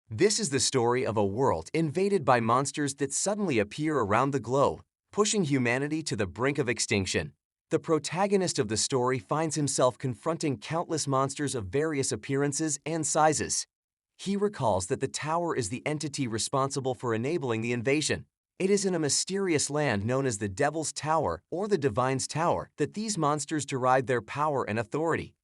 This is the story of a world invaded by monsters that suddenly appear around the globe, pushing humanity to the brink of extinction. The protagonist of the story finds himself confronting countless monsters of various appearances and sizes. He recalls that the tower is the entity responsible for enabling the invasion. It is in a mysterious land known as the Devil's Tower or the Divine's Tower that these monsters derive their power and authority.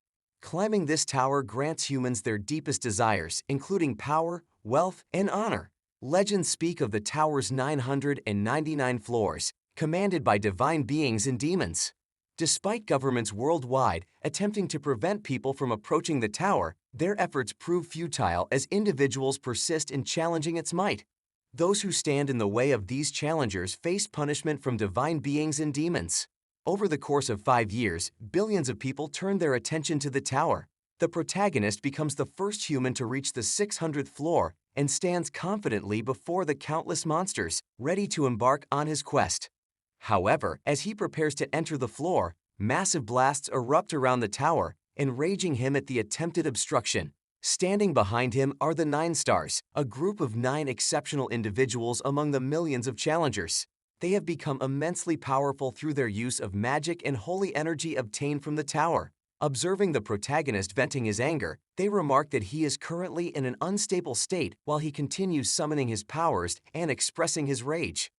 Climbing this tower grants humans their deepest desires, including power, wealth, and honor. Legends speak of the tower's 999 floors, commanded by divine beings and demons. Despite governments worldwide attempting to prevent people from approaching the tower, their efforts prove futile as individuals persist in challenging its might. Those who stand in the way of these challengers face punishment from divine beings and demons. Over the course of 5 years, billions of people turn their attention to the tower. The protagonist becomes the first human to reach the 600th floor and stands confidently before the countless monsters, ready to embark on his quest. However, as he prepares to enter the floor, massive blasts erupt around the tower, enraging him at the attempted obstruction. Standing behind him are the Nine Stars, a group of 9 exceptional individuals among the millions of challengers. They have become immensely powerful through their use of magic and holy energy obtained from the tower. Observing the protagonist venting his anger, they remark that he is currently in an unstable state while he continues summoning his powers and expressing his rage.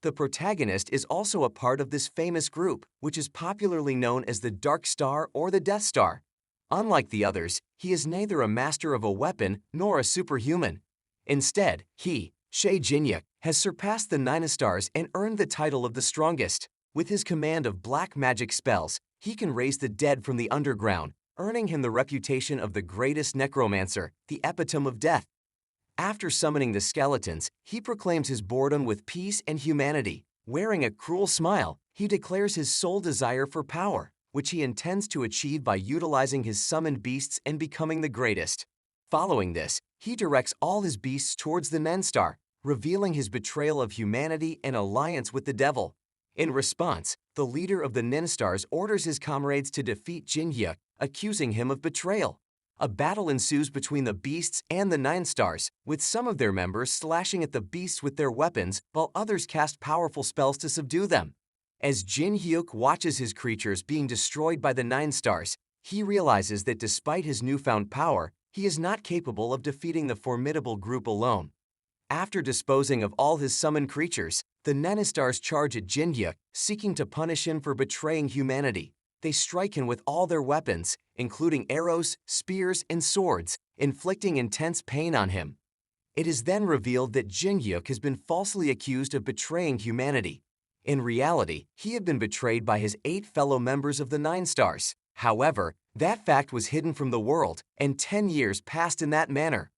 The protagonist is also a part of this famous group, which is popularly known as the Dark Star or the Death Star. Unlike the others, he is neither a master of a weapon nor a superhuman. Instead, he, Cha Jinhyuk, has surpassed the Nine Stars and earned the title of the strongest. With his command of black magic spells, he can raise the dead from the underground, earning him the reputation of the greatest necromancer, the epitome of death. After summoning the skeletons, he proclaims his boredom with peace and humanity. Wearing a cruel smile, he declares his sole desire for power, which he intends to achieve by utilizing his summoned beasts and becoming the greatest. Following this, he directs all his beasts towards the Nenstar, revealing his betrayal of humanity and alliance with the devil. In response, the leader of the Ninstars orders his comrades to defeat Jinhyuk, accusing him of betrayal. A battle ensues between the beasts and the Nine Stars, with some of their members slashing at the beasts with their weapons while others cast powerful spells to subdue them. As Jinhyuk watches his creatures being destroyed by the Nine Stars, he realizes that despite his newfound power, he is not capable of defeating the formidable group alone. After disposing of all his summoned creatures, the Nenistars charge at Jinhyuk, seeking to punish him for betraying humanity. They strike him with all their weapons, including arrows, spears, and swords, inflicting intense pain on him. It is then revealed that Jinhyuk has been falsely accused of betraying humanity. In reality, he had been betrayed by his 8 fellow members of the Nine Stars. However, that fact was hidden from the world, and 10 years passed in that manner.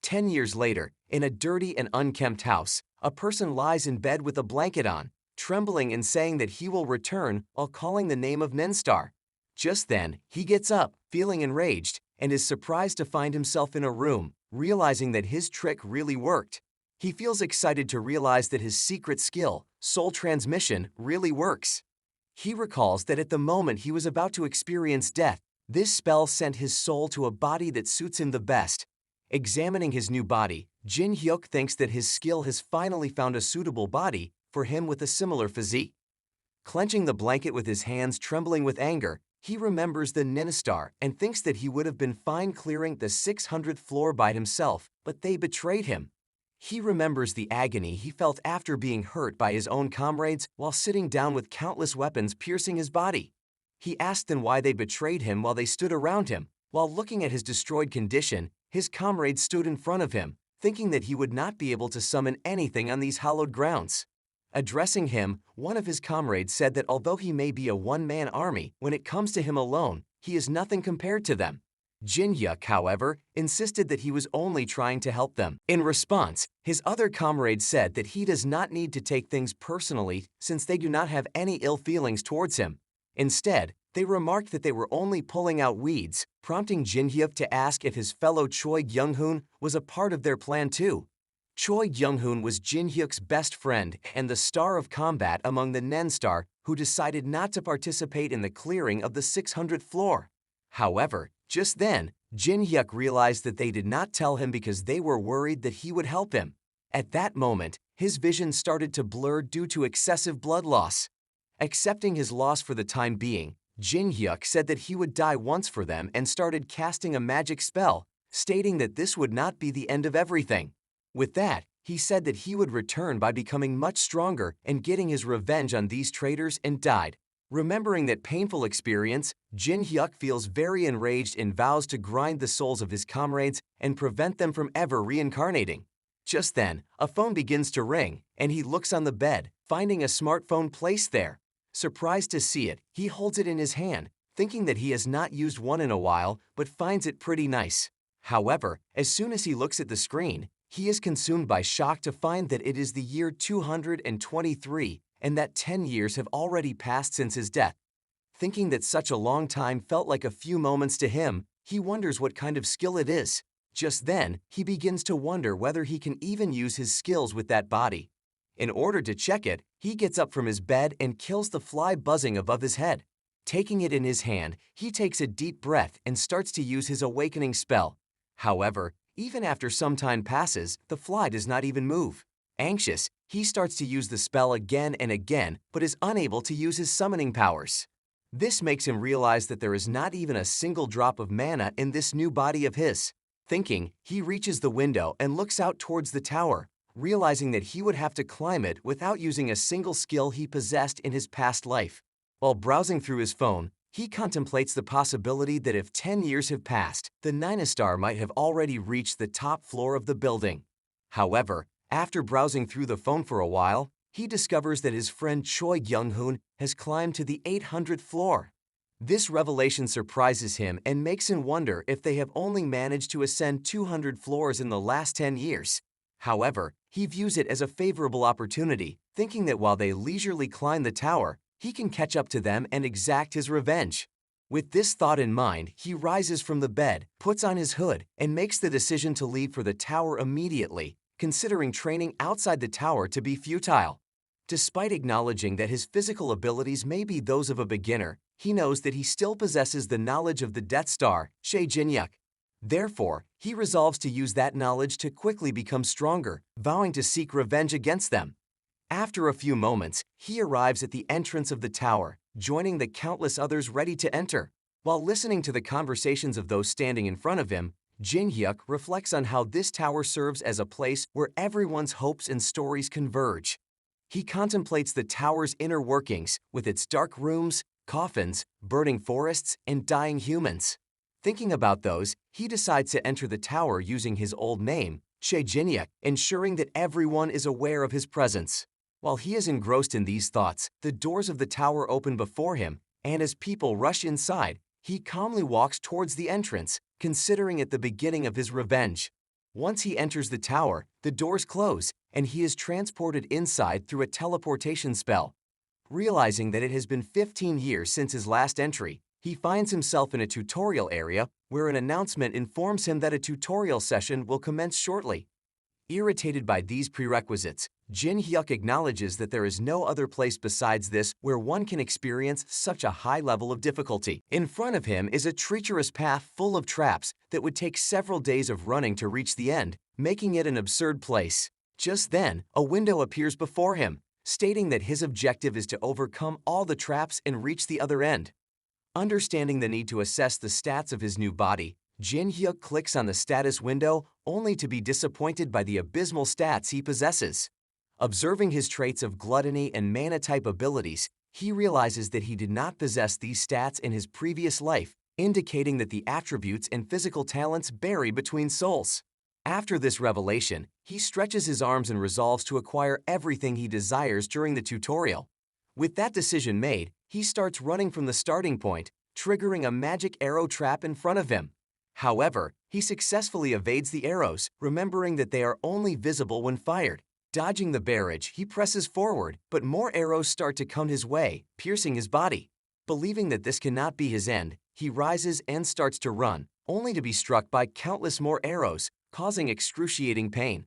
10 years later, in a dirty and unkempt house, a person lies in bed with a blanket on, trembling and saying that he will return while calling the name of Nenstar. Just then, he gets up, feeling enraged, and is surprised to find himself in a room, realizing that his trick really worked. He feels excited to realize that his secret skill, soul transmission, really works. He recalls that at the moment he was about to experience death, this spell sent his soul to a body that suits him the best. Examining his new body, Jinhyuk thinks that his skill has finally found a suitable body for him with a similar physique. Clenching the blanket with his hands trembling with anger, he remembers the Ninistar and thinks that he would have been fine clearing the 600th floor by himself, but they betrayed him. He remembers the agony he felt after being hurt by his own comrades while sitting down with countless weapons piercing his body. He asked them why they betrayed him while they stood around him. While looking at his destroyed condition, his comrades stood in front of him, thinking that he would not be able to summon anything on these hallowed grounds. Addressing him, one of his comrades said that although he may be a one-man army, when it comes to him alone, he is nothing compared to them. Jinhyuk, however, insisted that he was only trying to help them. In response, his other comrades said that he does not need to take things personally since they do not have any ill feelings towards him. Instead, they remarked that they were only pulling out weeds, prompting Jinhyuk to ask if his fellow Choi Gyung-hoon was a part of their plan too. Choi Gyung-hoon was Jinhyuk's best friend and the star of combat among the Nenstar who decided not to participate in the clearing of the 600th floor. However, just then, Jinhyuk realized that they did not tell him because they were worried that he would help him. At that moment, his vision started to blur due to excessive blood loss. Accepting his loss for the time being, Jinhyuk said that he would die once for them and started casting a magic spell, stating that this would not be the end of everything. With that, he said that he would return by becoming much stronger and getting his revenge on these traitors and died. Remembering that painful experience, Jinhyuk feels very enraged and vows to grind the souls of his comrades and prevent them from ever reincarnating. Just then, a phone begins to ring, and he looks on the bed, finding a smartphone placed there. Surprised to see it, he holds it in his hand, thinking that he has not used one in a while, but finds it pretty nice. However, as soon as he looks at the screen, he is consumed by shock to find that it is the year 223 and that 10 years have already passed since his death. Thinking that such a long time felt like a few moments to him, he wonders what kind of skill it is. Just then, he begins to wonder whether he can even use his skills with that body. In order to check it, he gets up from his bed and kills the fly buzzing above his head. Taking it in his hand, he takes a deep breath and starts to use his awakening spell. However, even after some time passes, the fly does not even move. Anxious, he starts to use the spell again and again, but is unable to use his summoning powers. This makes him realize that there is not even a single drop of mana in this new body of his. Thinking, he reaches the window and looks out towards the tower, realizing that he would have to climb it without using a single skill he possessed in his past life. While browsing through his phone, he contemplates the possibility that if 10 years have passed, the Ninastar might have already reached the top floor of the building. However, after browsing through the phone for a while, he discovers that his friend Choi Young-hoon has climbed to the 800th floor. This revelation surprises him and makes him wonder if they have only managed to ascend 200 floors in the last 10 years. However, he views it as a favorable opportunity, thinking that while they leisurely climb the tower, he can catch up to them and exact his revenge. With this thought in mind, he rises from the bed, puts on his hood, and makes the decision to leave for the tower immediately, considering training outside the tower to be futile. Despite acknowledging that his physical abilities may be those of a beginner, he knows that he still possesses the knowledge of the Death Star, Cha Jinhyuk. Therefore, he resolves to use that knowledge to quickly become stronger, vowing to seek revenge against them. After a few moments, he arrives at the entrance of the tower, joining the countless others ready to enter. While listening to the conversations of those standing in front of him, Jinhyuk reflects on how this tower serves as a place where everyone's hopes and stories converge. He contemplates the tower's inner workings, with its dark rooms, coffins, burning forests, and dying humans. Thinking about those, he decides to enter the tower using his old name, Cha Jinhyuk, ensuring that everyone is aware of his presence. While he is engrossed in these thoughts, the doors of the tower open before him, and as people rush inside, he calmly walks towards the entrance, considering it the beginning of his revenge. Once he enters the tower, the doors close, and he is transported inside through a teleportation spell. Realizing that it has been 15 years since his last entry, he finds himself in a tutorial area where an announcement informs him that a tutorial session will commence shortly. Irritated by these prerequisites, Jinhyuk acknowledges that there is no other place besides this where one can experience such a high level of difficulty. In front of him is a treacherous path full of traps that would take several days of running to reach the end, making it an absurd place. Just then, a window appears before him, stating that his objective is to overcome all the traps and reach the other end. Understanding the need to assess the stats of his new body, Jinhyuk clicks on the status window only to be disappointed by the abysmal stats he possesses. Observing his traits of gluttony and mana-type abilities, he realizes that he did not possess these stats in his previous life, indicating that the attributes and physical talents vary between souls. After this revelation, he stretches his arms and resolves to acquire everything he desires during the tutorial. With that decision made, he starts running from the starting point, triggering a magic arrow trap in front of him. However, he successfully evades the arrows, remembering that they are only visible when fired. Dodging the barrage, he presses forward, but more arrows start to come his way, piercing his body. Believing that this cannot be his end, he rises and starts to run, only to be struck by countless more arrows, causing excruciating pain.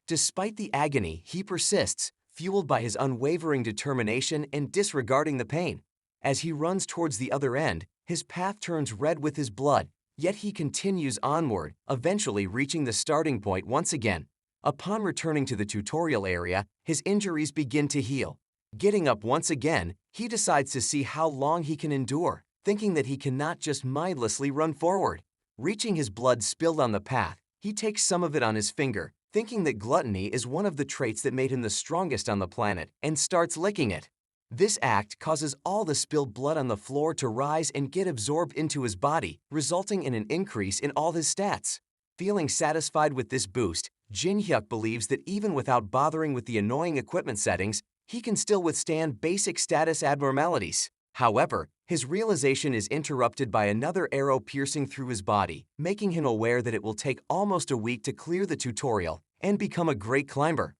Despite the agony, he persists, fueled by his unwavering determination and disregarding the pain. As he runs towards the other end, his path turns red with his blood, Yet he continues onward, eventually reaching the starting point once again. Upon returning to the tutorial area, his injuries begin to heal. Getting up once again, he decides to see how long he can endure, thinking that he cannot just mindlessly run forward. Reaching his blood spilled on the path, he takes some of it on his finger, thinking that gluttony is one of the traits that made him the strongest on the planet, and starts licking it. This act causes all the spilled blood on the floor to rise and get absorbed into his body, resulting in an increase in all his stats. Feeling satisfied with this boost, Jinhyuk believes that even without bothering with the annoying equipment settings, he can still withstand basic status abnormalities. However, his realization is interrupted by another arrow piercing through his body, making him aware that it will take almost a week to clear the tutorial and become a great climber.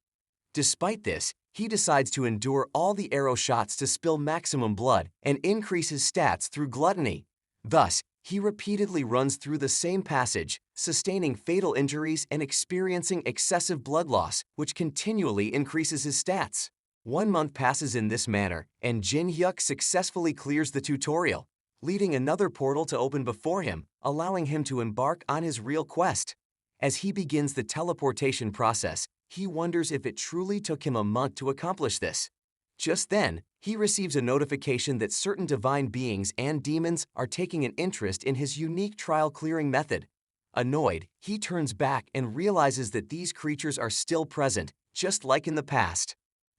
Despite this, he decides to endure all the arrow shots to spill maximum blood and increase his stats through gluttony. Thus, he repeatedly runs through the same passage, sustaining fatal injuries and experiencing excessive blood loss, which continually increases his stats. 1 month passes in this manner, and Jinhyuk successfully clears the tutorial, leading another portal to open before him, allowing him to embark on his real quest. As he begins the teleportation process, he wonders if it truly took him a month to accomplish this. Just then, he receives a notification that certain divine beings and demons are taking an interest in his unique trial-clearing method. Annoyed, he turns back and realizes that these creatures are still present, just like in the past.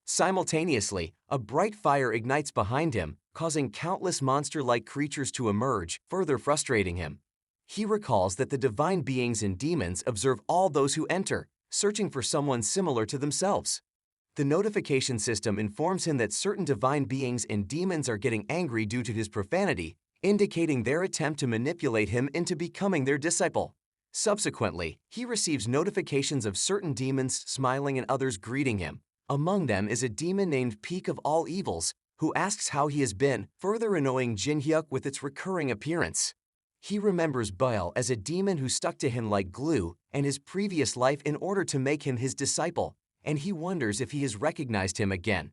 Simultaneously, a bright fire ignites behind him, causing countless monster-like creatures to emerge, further frustrating him. He recalls that the divine beings and demons observe all those who enter, searching for someone similar to themselves. The notification system informs him that certain divine beings and demons are getting angry due to his profanity, indicating their attempt to manipulate him into becoming their disciple. Subsequently, he receives notifications of certain demons smiling and others greeting him. Among them is a demon named Peak of All Evils, who asks how he has been, further annoying Jinhyuk with its recurring appearance. He remembers Baal as a demon who stuck to him like glue and his previous life in order to make him his disciple, and he wonders if he has recognized him again.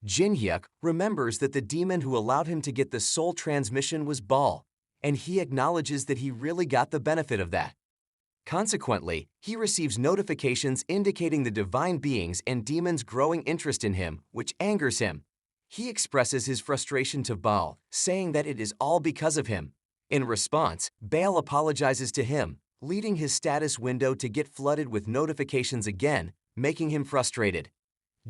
Jinhyuk remembers that the demon who allowed him to get the soul transmission was Baal, and he acknowledges that he really got the benefit of that. Consequently, he receives notifications indicating the divine beings and demons' growing interest in him, which angers him. He expresses his frustration to Baal, saying that it is all because of him. In response, Baal apologizes to him, leading his status window to get flooded with notifications again, making him frustrated.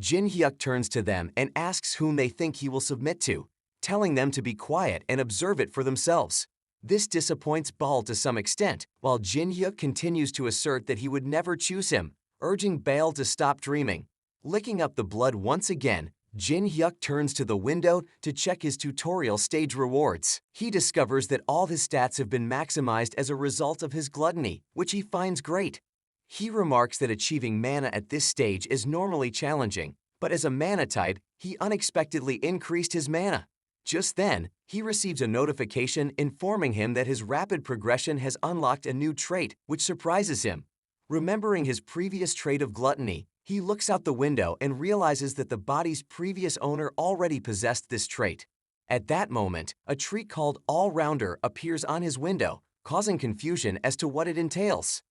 Jinhyuk turns to them and asks whom they think he will submit to, telling them to be quiet and observe it for themselves. This disappoints Baal to some extent, while Jinhyuk continues to assert that he would never choose him, urging Baal to stop dreaming. Licking up the blood once again, Jinhyuk turns to the window to check his tutorial stage rewards. He discovers that all his stats have been maximized as a result of his gluttony, which he finds great. He remarks that achieving mana at this stage is normally challenging, but as a mana type, he unexpectedly increased his mana. Just then, he receives a notification informing him that his rapid progression has unlocked a new trait, which surprises him. Remembering his previous trait of gluttony, he looks out the window and realizes that the body's previous owner already possessed this trait. At that moment, a treat called All-Rounder appears on his window, causing confusion as to what it entails.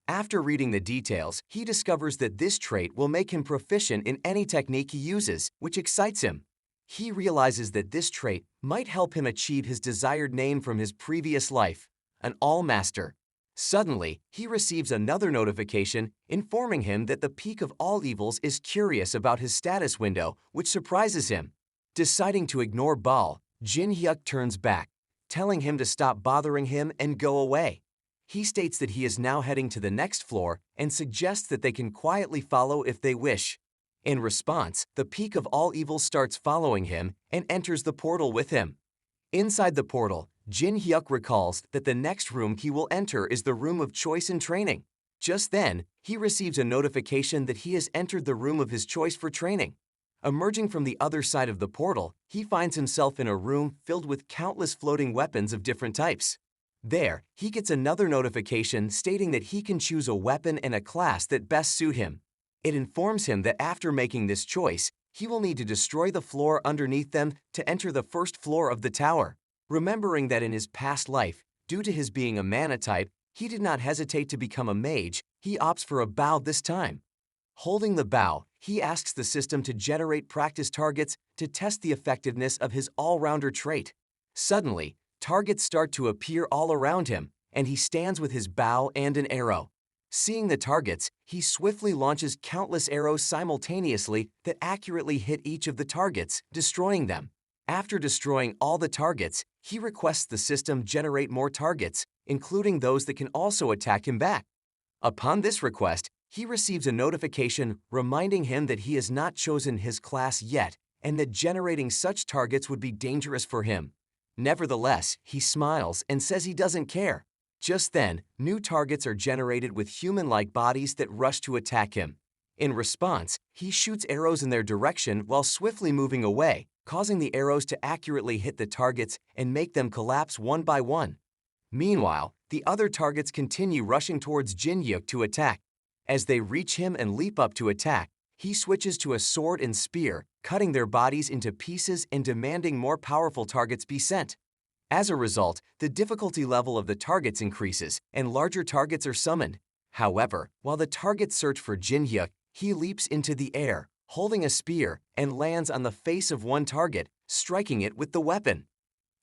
After reading the details, he discovers that this trait will make him proficient in any technique he uses, which excites him. He realizes that this trait might help him achieve his desired name from his previous life, an All-Master. Suddenly, he receives another notification informing him that the Peak of All Evils is curious about his status window, which surprises him. Deciding to ignore Baal, Jinhyuk turns back, telling him to stop bothering him and go away. He states that he is now heading to the next floor and suggests that they can quietly follow if they wish. In response, the Peak of All Evils starts following him and enters the portal with him. Inside the portal, Jinhyuk recalls that the next room he will enter is the room of choice and training. Just then, he receives a notification that he has entered the room of his choice for training. Emerging from the other side of the portal, he finds himself in a room filled with countless floating weapons of different types. There, he gets another notification stating that he can choose a weapon and a class that best suit him. It informs him that after making this choice, he will need to destroy the floor underneath them to enter the first floor of the tower. Remembering that in his past life, Due to his being a mana type, he did not hesitate to become a mage. He opts for a bow this time. Holding the bow, he asks the system to generate practice targets to test the effectiveness of his all-rounder trait. Suddenly, targets start to appear all around him, and he stands with his bow and an arrow. Seeing the targets, he swiftly launches countless arrows simultaneously that accurately hit each of the targets, destroying them. After destroying all the targets, he requests the system generate more targets, including those that can also attack him back. Upon this request, he receives a notification reminding him that he has not chosen his class yet and that generating such targets would be dangerous for him. Nevertheless, he smiles and says he doesn't care. Just then, new targets are generated with human-like bodies that rush to attack him. In response, he shoots arrows in their direction while swiftly moving away, causing the arrows to accurately hit the targets and make them collapse one by one. Meanwhile, the other targets continue rushing towards Jinhyuk to attack. As they reach him and leap up to attack, he switches to a sword and spear, cutting their bodies into pieces and demanding more powerful targets be sent. As a result, the difficulty level of the targets increases and larger targets are summoned. However, while the targets search for Jinhyuk, he leaps into the air, holding a spear, and lands on the face of one target, striking it with the weapon.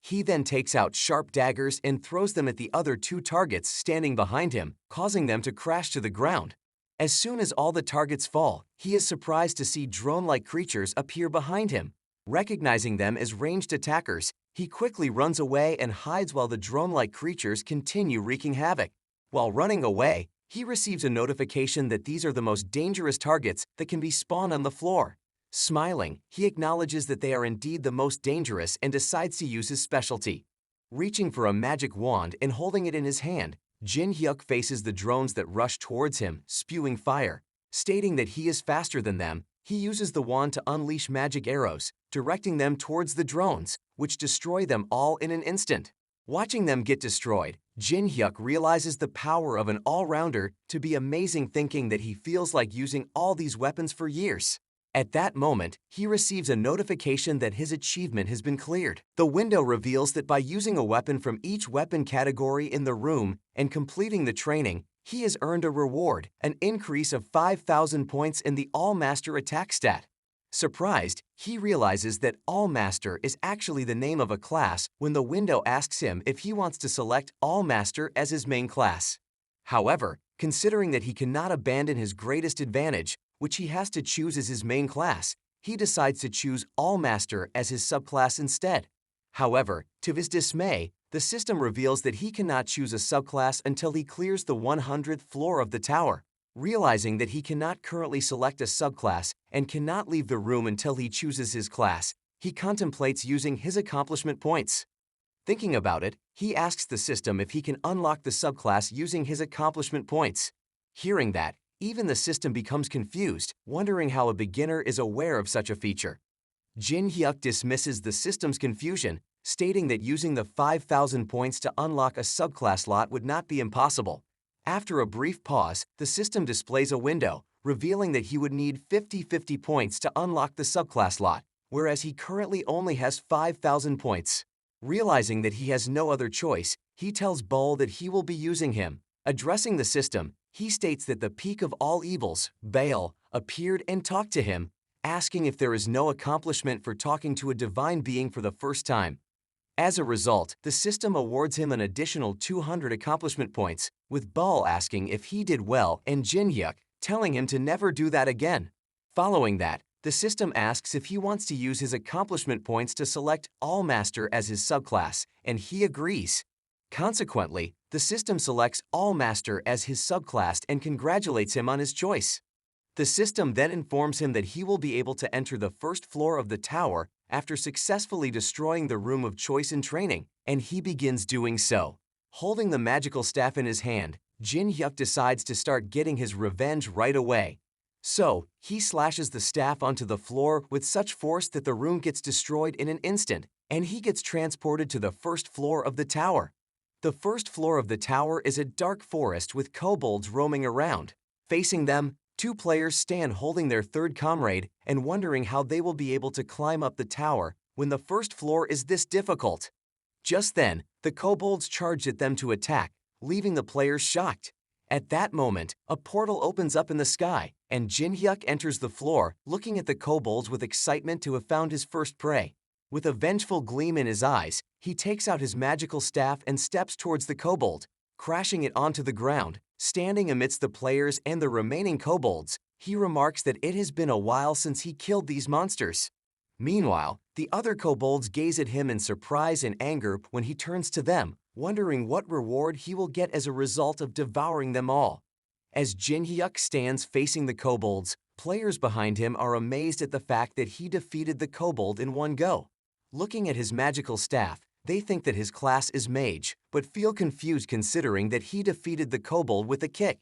He then takes out sharp daggers and throws them at the other two targets standing behind him, causing them to crash to the ground. As soon as all the targets fall, he is surprised to see drone-like creatures appear behind him. Recognizing them as ranged attackers, he quickly runs away and hides while the drone-like creatures continue wreaking havoc. While running away, he receives a notification that these are the most dangerous targets that can be spawned on the floor. Smiling, he acknowledges that they are indeed the most dangerous and decides to use his specialty. Reaching for a magic wand and holding it in his hand, Jinhyuk faces the drones that rush towards him, spewing fire. Stating that he is faster than them, he uses the wand to unleash magic arrows, directing them towards the drones, which destroy them all in an instant. Watching them get destroyed, Jinhyuk realizes the power of an all-rounder to be amazing, thinking that he feels like using all these weapons for years. At that moment, he receives a notification that his achievement has been cleared. The window reveals that by using a weapon from each weapon category in the room and completing the training, he has earned a reward, an increase of 5,000 points in the All-Master attack stat. Surprised, he realizes that All-Master is actually the name of a class when the window asks him if he wants to select All-Master as his main class. However, considering that he cannot abandon his greatest advantage, which he has to choose as his main class, he decides to choose All-Master as his subclass instead. However, to his dismay, the system reveals that he cannot choose a subclass until he clears the 100th floor of the tower. Realizing that he cannot currently select a subclass and cannot leave the room until he chooses his class, he contemplates using his accomplishment points. Thinking about it, he asks the system if he can unlock the subclass using his accomplishment points. Hearing that, even the system becomes confused, wondering how a beginner is aware of such a feature. Jinhyuk dismisses the system's confusion, stating that using the 5,000 points to unlock a subclass lot would not be impossible. After a brief pause, the system displays a window, revealing that he would need 50 points to unlock the subclass lot, whereas he currently only has 5,000 points. Realizing that he has no other choice, he tells Bull that he will be using him. Addressing the system, he states that the peak of all evils, Baal, appeared and talked to him, asking if there is no accomplishment for talking to a divine being for the first time. As a result, the system awards him an additional 200 accomplishment points, with Baal asking if he did well and Jinhyuk telling him to never do that again. Following that, the system asks if he wants to use his accomplishment points to select All-Master as his subclass, and he agrees. Consequently, the system selects All-Master as his subclass and congratulates him on his choice. The system then informs him that he will be able to enter the first floor of the tower after successfully destroying the room of choice and training, and he begins doing so. Holding the magical staff in his hand, Jinhyuk decides to start getting his revenge right away. So, he slashes the staff onto the floor with such force that the room gets destroyed in an instant, and he gets transported to the first floor of the tower. The first floor of the tower is a dark forest with kobolds roaming around. Facing them, two players stand holding their third comrade and wondering how they will be able to climb up the tower when the first floor is this difficult. Just then, The kobolds charged at them to attack, leaving the players shocked. At that moment, a portal opens up in the sky, and Jinhyuk enters the floor, looking at the kobolds with excitement to have found his first prey. With a vengeful gleam in his eyes, he takes out his magical staff and steps towards the kobold, crashing it onto the ground. Standing amidst the players and the remaining kobolds, he remarks that it has been a while since he killed these monsters. Meanwhile, the other kobolds gaze at him in surprise and anger when he turns to them, wondering what reward he will get as a result of devouring them all. As Jinhyuk stands facing the kobolds, players behind him are amazed at the fact that he defeated the kobold in one go. Looking at his magical staff, they think that his class is mage, but feel confused considering that he defeated the kobold with a kick.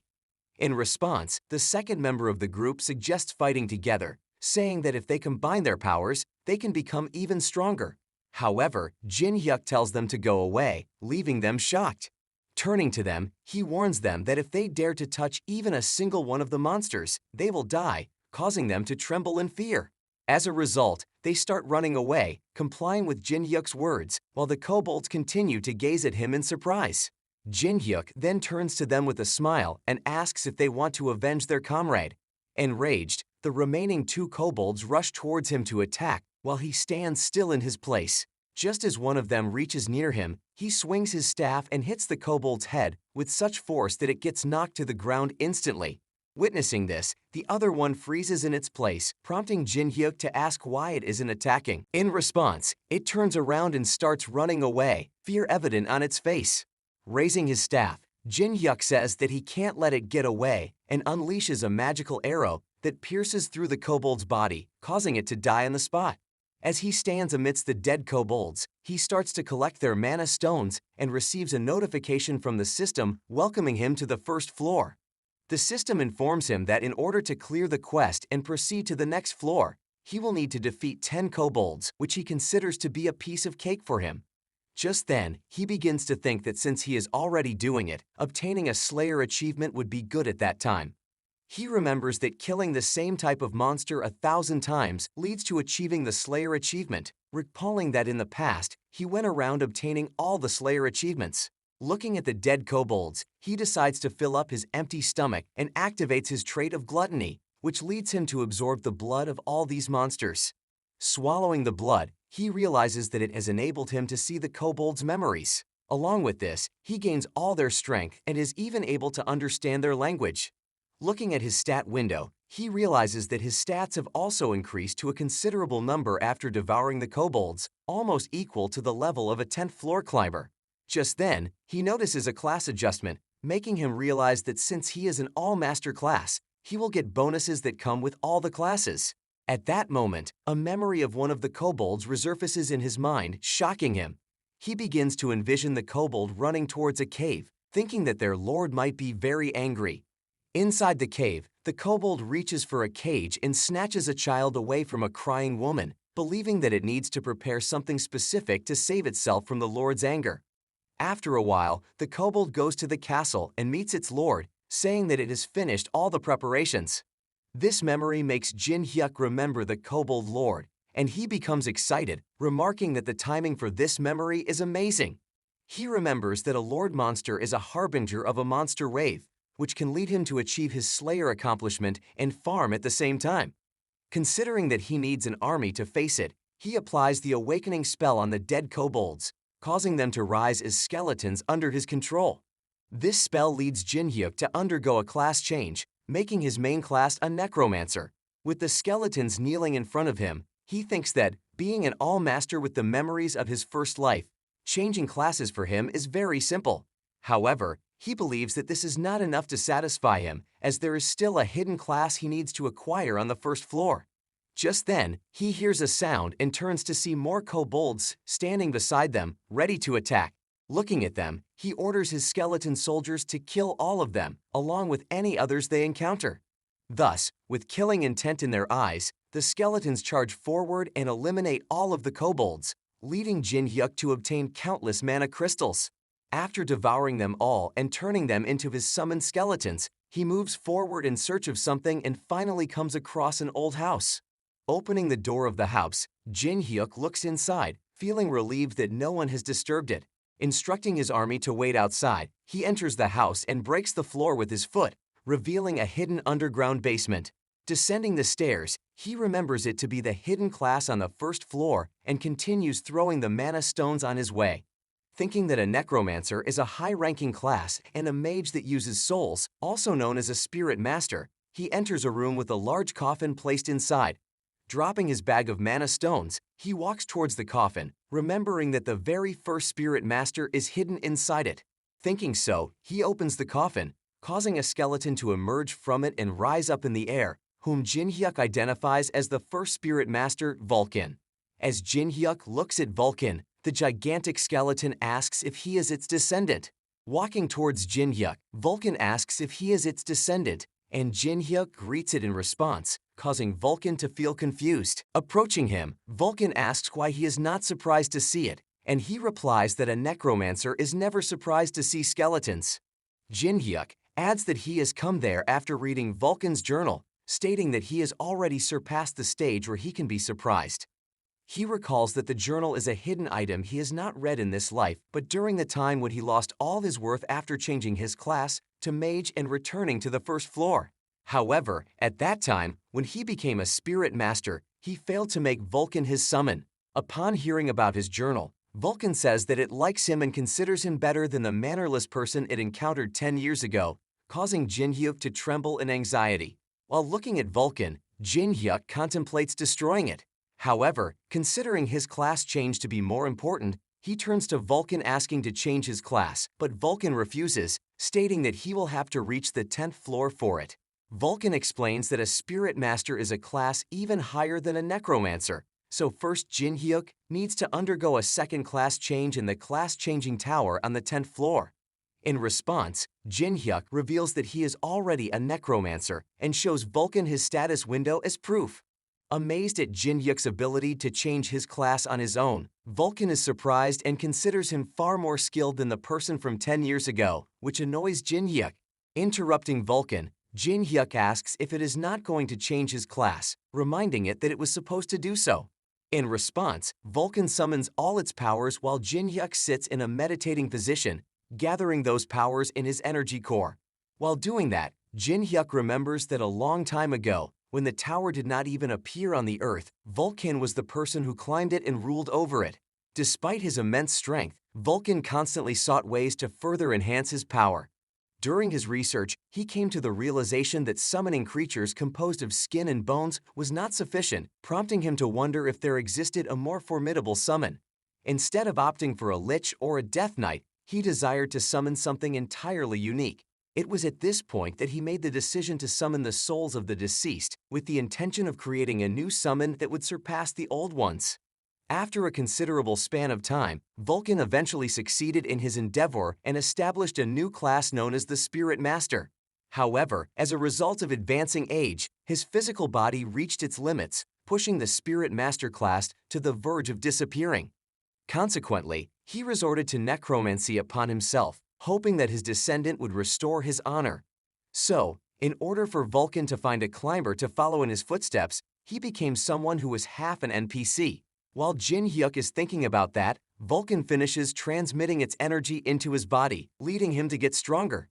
In response, the second member of the group suggests fighting together, saying that if they combine their powers, they can become even stronger. However, Jinhyuk tells them to go away, leaving them shocked. Turning to them, he warns them that if they dare to touch even a single one of the monsters, they will die, causing them to tremble in fear. As a result, they start running away, complying with Jinhyuk's words, while the kobolds continue to gaze at him in surprise. Jinhyuk then turns to them with a smile and asks if they want to avenge their comrade. Enraged, the remaining two kobolds rush towards him to attack, while he stands still in his place. Just as one of them reaches near him, he swings his staff and hits the kobold's head with such force that it gets knocked to the ground instantly. Witnessing this, the other one freezes in its place, prompting Jinhyuk to ask why it isn't attacking. In response, it turns around and starts running away, fear evident on its face. Raising his staff, Jinhyuk says that he can't let it get away and unleashes a magical arrow that pierces through the kobold's body, causing it to die on the spot. As he stands amidst the dead kobolds, he starts to collect their mana stones and receives a notification from the system welcoming him to the first floor. The system informs him that in order to clear the quest and proceed to the next floor, he will need to defeat 10 kobolds, which he considers to be a piece of cake for him. Just then, he begins to think that since he is already doing it, obtaining a Slayer achievement would be good at that time. He remembers that killing the same type of monster 1,000 times leads to achieving the Slayer achievement, recalling that in the past, he went around obtaining all the Slayer achievements. Looking at the dead kobolds, he decides to fill up his empty stomach and activates his trait of gluttony, which leads him to absorb the blood of all these monsters. Swallowing the blood, he realizes that it has enabled him to see the kobolds' memories. Along with this, he gains all their strength and is even able to understand their language. Looking at his stat window, he realizes that his stats have also increased to a considerable number after devouring the kobolds, almost equal to the level of a 10th floor climber. Just then, he notices a class adjustment, making him realize that since he is an all-master class, he will get bonuses that come with all the classes. At that moment, a memory of one of the kobolds resurfaces in his mind, shocking him. He begins to envision the kobold running towards a cave, thinking that their lord might be very angry. Inside the cave, the kobold reaches for a cage and snatches a child away from a crying woman, believing that it needs to prepare something specific to save itself from the lord's anger. After a while, the kobold goes to the castle and meets its lord, saying that it has finished all the preparations. This memory makes Jinhyuk remember the kobold lord, and he becomes excited, remarking that the timing for this memory is amazing. He remembers that a lord monster is a harbinger of a monster wave, which can lead him to achieve his Slayer accomplishment and farm at the same time. Considering that he needs an army to face it, he applies the awakening spell on the dead kobolds, causing them to rise as skeletons under his control. This spell leads Jinhyuk to undergo a class change, making his main class a necromancer. With the skeletons kneeling in front of him, he thinks that, being an all-master with the memories of his first life, changing classes for him is very simple. However, he believes that this is not enough to satisfy him, as there is still a hidden class he needs to acquire on the first floor. Just then, he hears a sound and turns to see more kobolds standing beside them, ready to attack. Looking at them, he orders his skeleton soldiers to kill all of them, along with any others they encounter. Thus, with killing intent in their eyes, the skeletons charge forward and eliminate all of the kobolds, leading Jinhyuk to obtain countless mana crystals. After devouring them all and turning them into his summoned skeletons, he moves forward in search of something and finally comes across an old house. Opening the door of the house, Jinhyuk looks inside, feeling relieved that no one has disturbed it. Instructing his army to wait outside, he enters the house and breaks the floor with his foot, revealing a hidden underground basement. Descending the stairs, he remembers it to be the hidden class on the first floor and continues throwing the mana stones on his way. Thinking that a necromancer is a high-ranking class and a mage that uses souls, also known as a spirit master, he enters a room with a large coffin placed inside. Dropping his bag of mana stones, he walks towards the coffin, remembering that the very first spirit master is hidden inside it. Thinking so, he opens the coffin, causing a skeleton to emerge from it and rise up in the air, whom Jinhyuk identifies as the first spirit master, Vulcan. As Jinhyuk looks at Vulcan, the gigantic skeleton asks if he is its descendant. Walking towards Jinhyuk, Vulcan asks if he is its descendant, and Jinhyuk greets it in response, causing Vulcan to feel confused. Approaching him, Vulcan asks why he is not surprised to see it, and he replies that a necromancer is never surprised to see skeletons. Jinhyuk adds that he has come there after reading Vulcan's journal, stating that he has already surpassed the stage where he can be surprised. He recalls that the journal is a hidden item he has not read in this life, but during the time when he lost all his worth after changing his class to mage and returning to the first floor. However, at that time, when he became a spirit master, he failed to make Vulcan his summon. Upon hearing about his journal, Vulcan says that it likes him and considers him better than the mannerless person it encountered 10 years ago, causing Jinhyuk to tremble in anxiety. While looking at Vulcan, Jinhyuk contemplates destroying it. However, considering his class change to be more important, he turns to Vulcan asking to change his class, but Vulcan refuses, stating that he will have to reach the 10th floor for it. Vulcan explains that a spirit master is a class even higher than a necromancer, so first Jinhyuk needs to undergo a second class change in the class-changing tower on the 10th floor. In response, Jinhyuk reveals that he is already a necromancer and shows Vulcan his status window as proof. Amazed at Jinhyuk's ability to change his class on his own, Vulcan is surprised and considers him far more skilled than the person from 10 years ago, which annoys Jinhyuk. Interrupting Vulcan, Jinhyuk asks if it is not going to change his class, reminding it that it was supposed to do so. In response, Vulcan summons all its powers while Jinhyuk sits in a meditating position, gathering those powers in his energy core. While doing that, Jinhyuk remembers that a long time ago, when the tower did not even appear on the earth, Vulcan was the person who climbed it and ruled over it. Despite his immense strength, Vulcan constantly sought ways to further enhance his power. During his research, he came to the realization that summoning creatures composed of skin and bones was not sufficient, prompting him to wonder if there existed a more formidable summon. Instead of opting for a lich or a death knight, he desired to summon something entirely unique. It was at this point that he made the decision to summon the souls of the deceased, with the intention of creating a new summon that would surpass the old ones. After a considerable span of time, Vulcan eventually succeeded in his endeavor and established a new class known as the Spirit Master. However, as a result of advancing age, his physical body reached its limits, pushing the Spirit Master class to the verge of disappearing. Consequently, he resorted to necromancy upon himself, hoping that his descendant would restore his honor. So, in order for Vulcan to find a climber to follow in his footsteps, he became someone who was half an NPC. While Jinhyuk is thinking about that, Vulcan finishes transmitting its energy into his body, leading him to get stronger.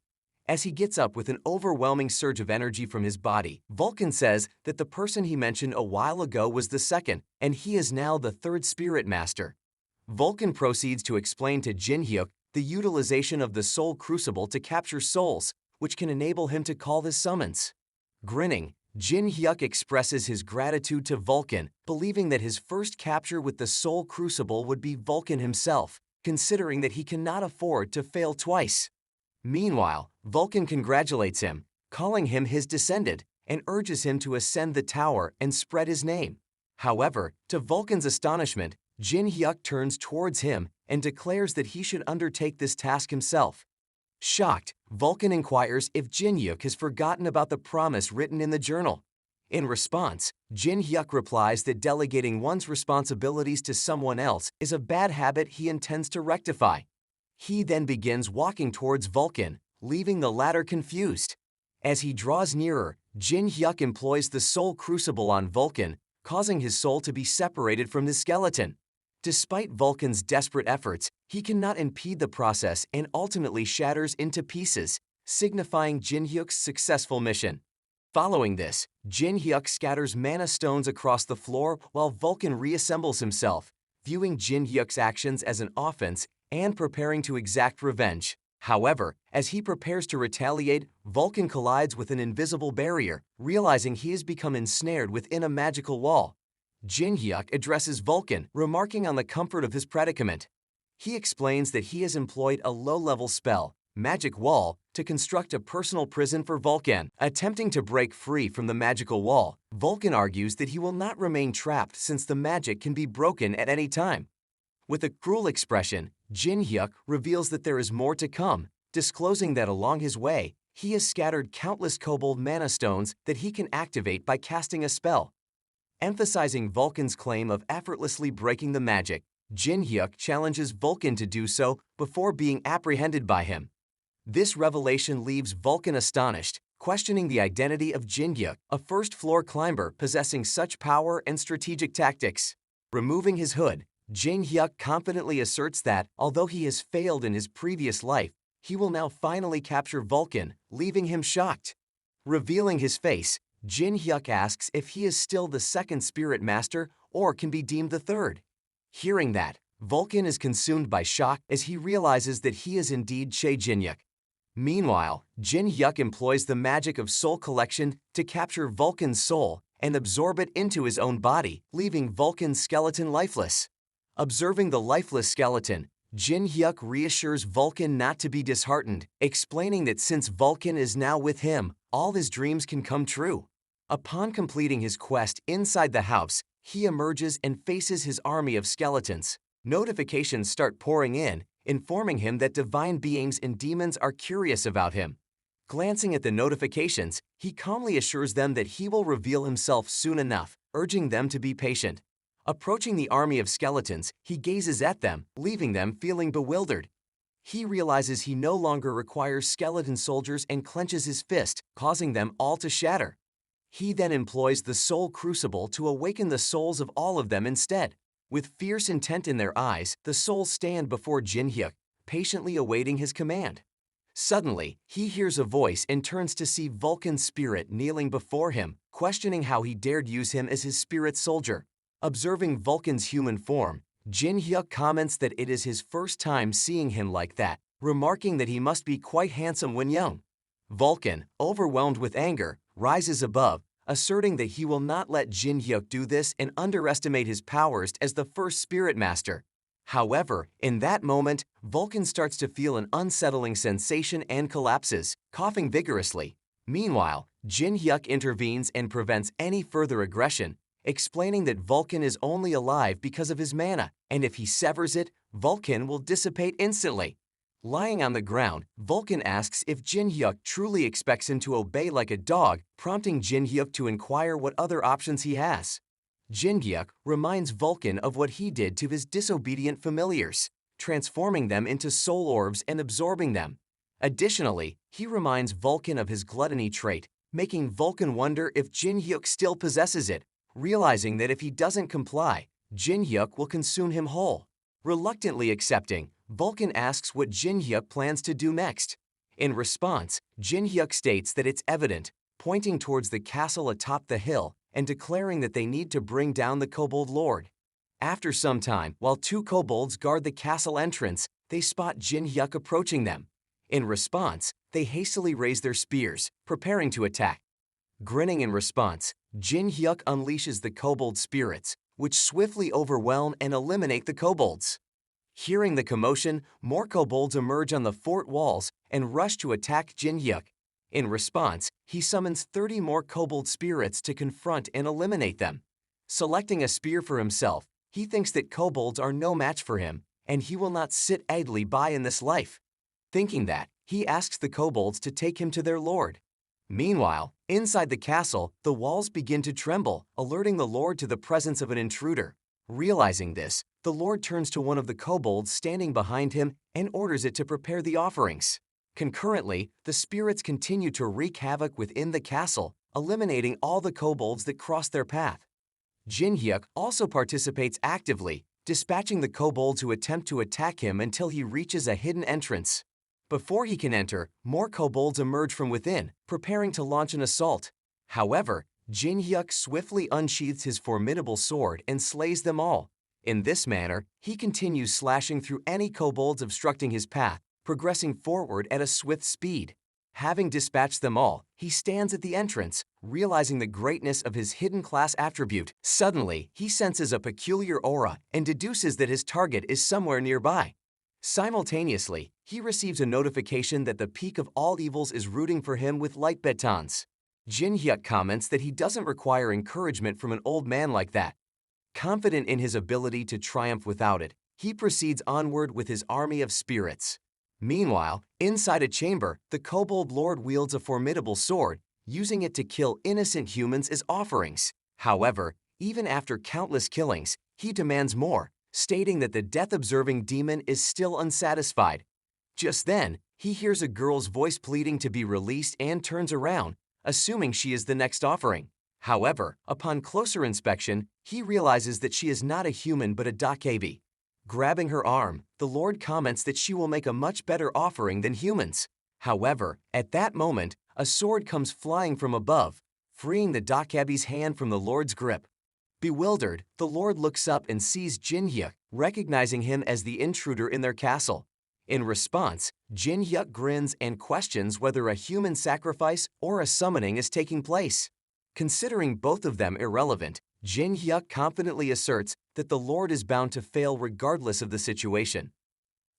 As he gets up with an overwhelming surge of energy from his body, Vulcan says that the person he mentioned a while ago was the second, and he is now the third spirit master. Vulcan proceeds to explain to Jinhyuk the utilization of the soul crucible to capture souls, which can enable him to call his summons. Grinning, Jinhyuk expresses his gratitude to Vulcan, believing that his first capture with the soul crucible would be Vulcan himself, considering that he cannot afford to fail twice. Meanwhile, Vulcan congratulates him, calling him his descendant, and urges him to ascend the tower and spread his name. However, to Vulcan's astonishment, Jinhyuk turns towards him and declares that he should undertake this task himself. Shocked, Vulcan inquires if Jinhyuk has forgotten about the promise written in the journal. In response, Jinhyuk replies that delegating one's responsibilities to someone else is a bad habit he intends to rectify. He then begins walking towards Vulcan, leaving the latter confused. As he draws nearer, Jinhyuk employs the soul crucible on Vulcan, causing his soul to be separated from the skeleton. Despite Vulcan's desperate efforts, He cannot impede the process and ultimately shatters into pieces, signifying Jinhyuk's successful mission. Following this, Jinhyuk scatters mana stones across the floor while Vulcan reassembles himself, viewing Jinhyuk's actions as an offense and preparing to exact revenge. However, as he prepares to retaliate, Vulcan collides with an invisible barrier, realizing he has become ensnared within a magical wall. Jinhyuk addresses Vulcan, remarking on the comfort of his predicament. He explains that he has employed a low-level spell, Magic Wall, to construct a personal prison for Vulcan. Attempting to break free from the magical wall, Vulcan argues that he will not remain trapped since the magic can be broken at any time. With a cruel expression, Jinhyuk reveals that there is more to come, disclosing that along his way, he has scattered countless kobold mana stones that he can activate by casting a spell. Emphasizing Vulcan's claim of effortlessly breaking the magic, Jinhyuk challenges Vulcan to do so before being apprehended by him. This revelation leaves Vulcan astonished, questioning the identity of Jinhyuk, a first-floor climber possessing such power and strategic tactics. Removing his hood, Jinhyuk confidently asserts that, although he has failed in his previous life, he will now finally capture Vulcan, leaving him shocked. Revealing his face, Jinhyuk asks if he is still the second spirit master or can be deemed the third. Hearing that, Vulcan is consumed by shock as he realizes that he is indeed Cha Jinhyuk. Meanwhile, Jinhyuk employs the magic of soul collection to capture Vulcan's soul and absorb it into his own body, leaving Vulcan's skeleton lifeless. Observing the lifeless skeleton, Jinhyuk reassures Vulcan not to be disheartened, explaining that since Vulcan is now with him, all his dreams can come true. Upon completing his quest inside the house, he emerges and faces his army of skeletons. Notifications start pouring in, informing him that divine beings and demons are curious about him. Glancing at the notifications, he calmly assures them that he will reveal himself soon enough, urging them to be patient. Approaching the army of skeletons, he gazes at them, leaving them feeling bewildered. He realizes he no longer requires skeleton soldiers and clenches his fist, causing them all to shatter. He then employs the Soul Crucible to awaken the souls of all of them instead. With fierce intent in their eyes, the souls stand before Jinhyuk, patiently awaiting his command. Suddenly, he hears a voice and turns to see Vulcan's spirit kneeling before him, questioning how he dared use him as his spirit soldier. Observing Vulcan's human form, Jinhyuk comments that it is his first time seeing him like that, remarking that he must be quite handsome when young. Vulcan, overwhelmed with anger, rises above, asserting that he will not let Jinhyuk do this and underestimate his powers as the first spirit master. However, in that moment, Vulcan starts to feel an unsettling sensation and collapses, coughing vigorously. Meanwhile, Jinhyuk intervenes and prevents any further aggression, explaining that Vulcan is only alive because of his mana, and if he severs it, Vulcan will dissipate instantly. Lying on the ground, Vulcan asks if Jinhyuk truly expects him to obey like a dog, prompting Jinhyuk to inquire what other options he has. Jinhyuk reminds Vulcan of what he did to his disobedient familiars, transforming them into soul orbs and absorbing them. Additionally, he reminds Vulcan of his gluttony trait, making Vulcan wonder if Jinhyuk still possesses it, realizing that if he doesn't comply, Jinhyuk will consume him whole. Reluctantly accepting, Vulcan asks what Jinhyuk plans to do next. In response, Jinhyuk states that it's evident, pointing towards the castle atop the hill and declaring that they need to bring down the Kobold Lord. After some time, while two kobolds guard the castle entrance, they spot Jinhyuk approaching them. In response, they hastily raise their spears, preparing to attack. Grinning in response, Jinhyuk unleashes the kobold spirits, which swiftly overwhelm and eliminate the kobolds. Hearing the commotion, more kobolds emerge on the fort walls and rush to attack Jinhyuk. In response, he summons 30 more kobold spirits to confront and eliminate them. Selecting a spear for himself, he thinks that kobolds are no match for him, and he will not sit idly by in this life. Thinking that, he asks the kobolds to take him to their lord. Meanwhile, inside the castle, the walls begin to tremble, alerting the lord to the presence of an intruder. Realizing this, the lord turns to one of the kobolds standing behind him and orders it to prepare the offerings. Concurrently, the spirits continue to wreak havoc within the castle, eliminating all the kobolds that cross their path. Jinhyuk also participates actively, dispatching the kobolds who attempt to attack him until he reaches a hidden entrance. Before he can enter, more kobolds emerge from within, preparing to launch an assault. However, Jinhyuk swiftly unsheaths his formidable sword and slays them all. In this manner, he continues slashing through any kobolds obstructing his path, progressing forward at a swift speed. Having dispatched them all, he stands at the entrance, realizing the greatness of his hidden class attribute. Suddenly, he senses a peculiar aura and deduces that his target is somewhere nearby. Simultaneously, he receives a notification that the peak of all evils is rooting for him with light batons. Jinhyuk comments that he doesn't require encouragement from an old man like that. Confident in his ability to triumph without it, he proceeds onward with his army of spirits. Meanwhile, inside a chamber, the kobold lord wields a formidable sword, using it to kill innocent humans as offerings. However, even after countless killings, he demands more, stating that the death-observing demon is still unsatisfied. Just then, he hears a girl's voice pleading to be released and turns around, assuming she is the next offering. However, upon closer inspection, he realizes that she is not a human but a dakebi. Grabbing her arm, the Lord comments that she will make a much better offering than humans. However, at that moment, a sword comes flying from above, freeing the dakebi's hand from the Lord's grip. Bewildered, the Lord looks up and sees Jinhyuk, recognizing him as the intruder in their castle. In response, Jinhyuk grins and questions whether a human sacrifice or a summoning is taking place. Considering both of them irrelevant, Jinhyuk confidently asserts that the Lord is bound to fail regardless of the situation.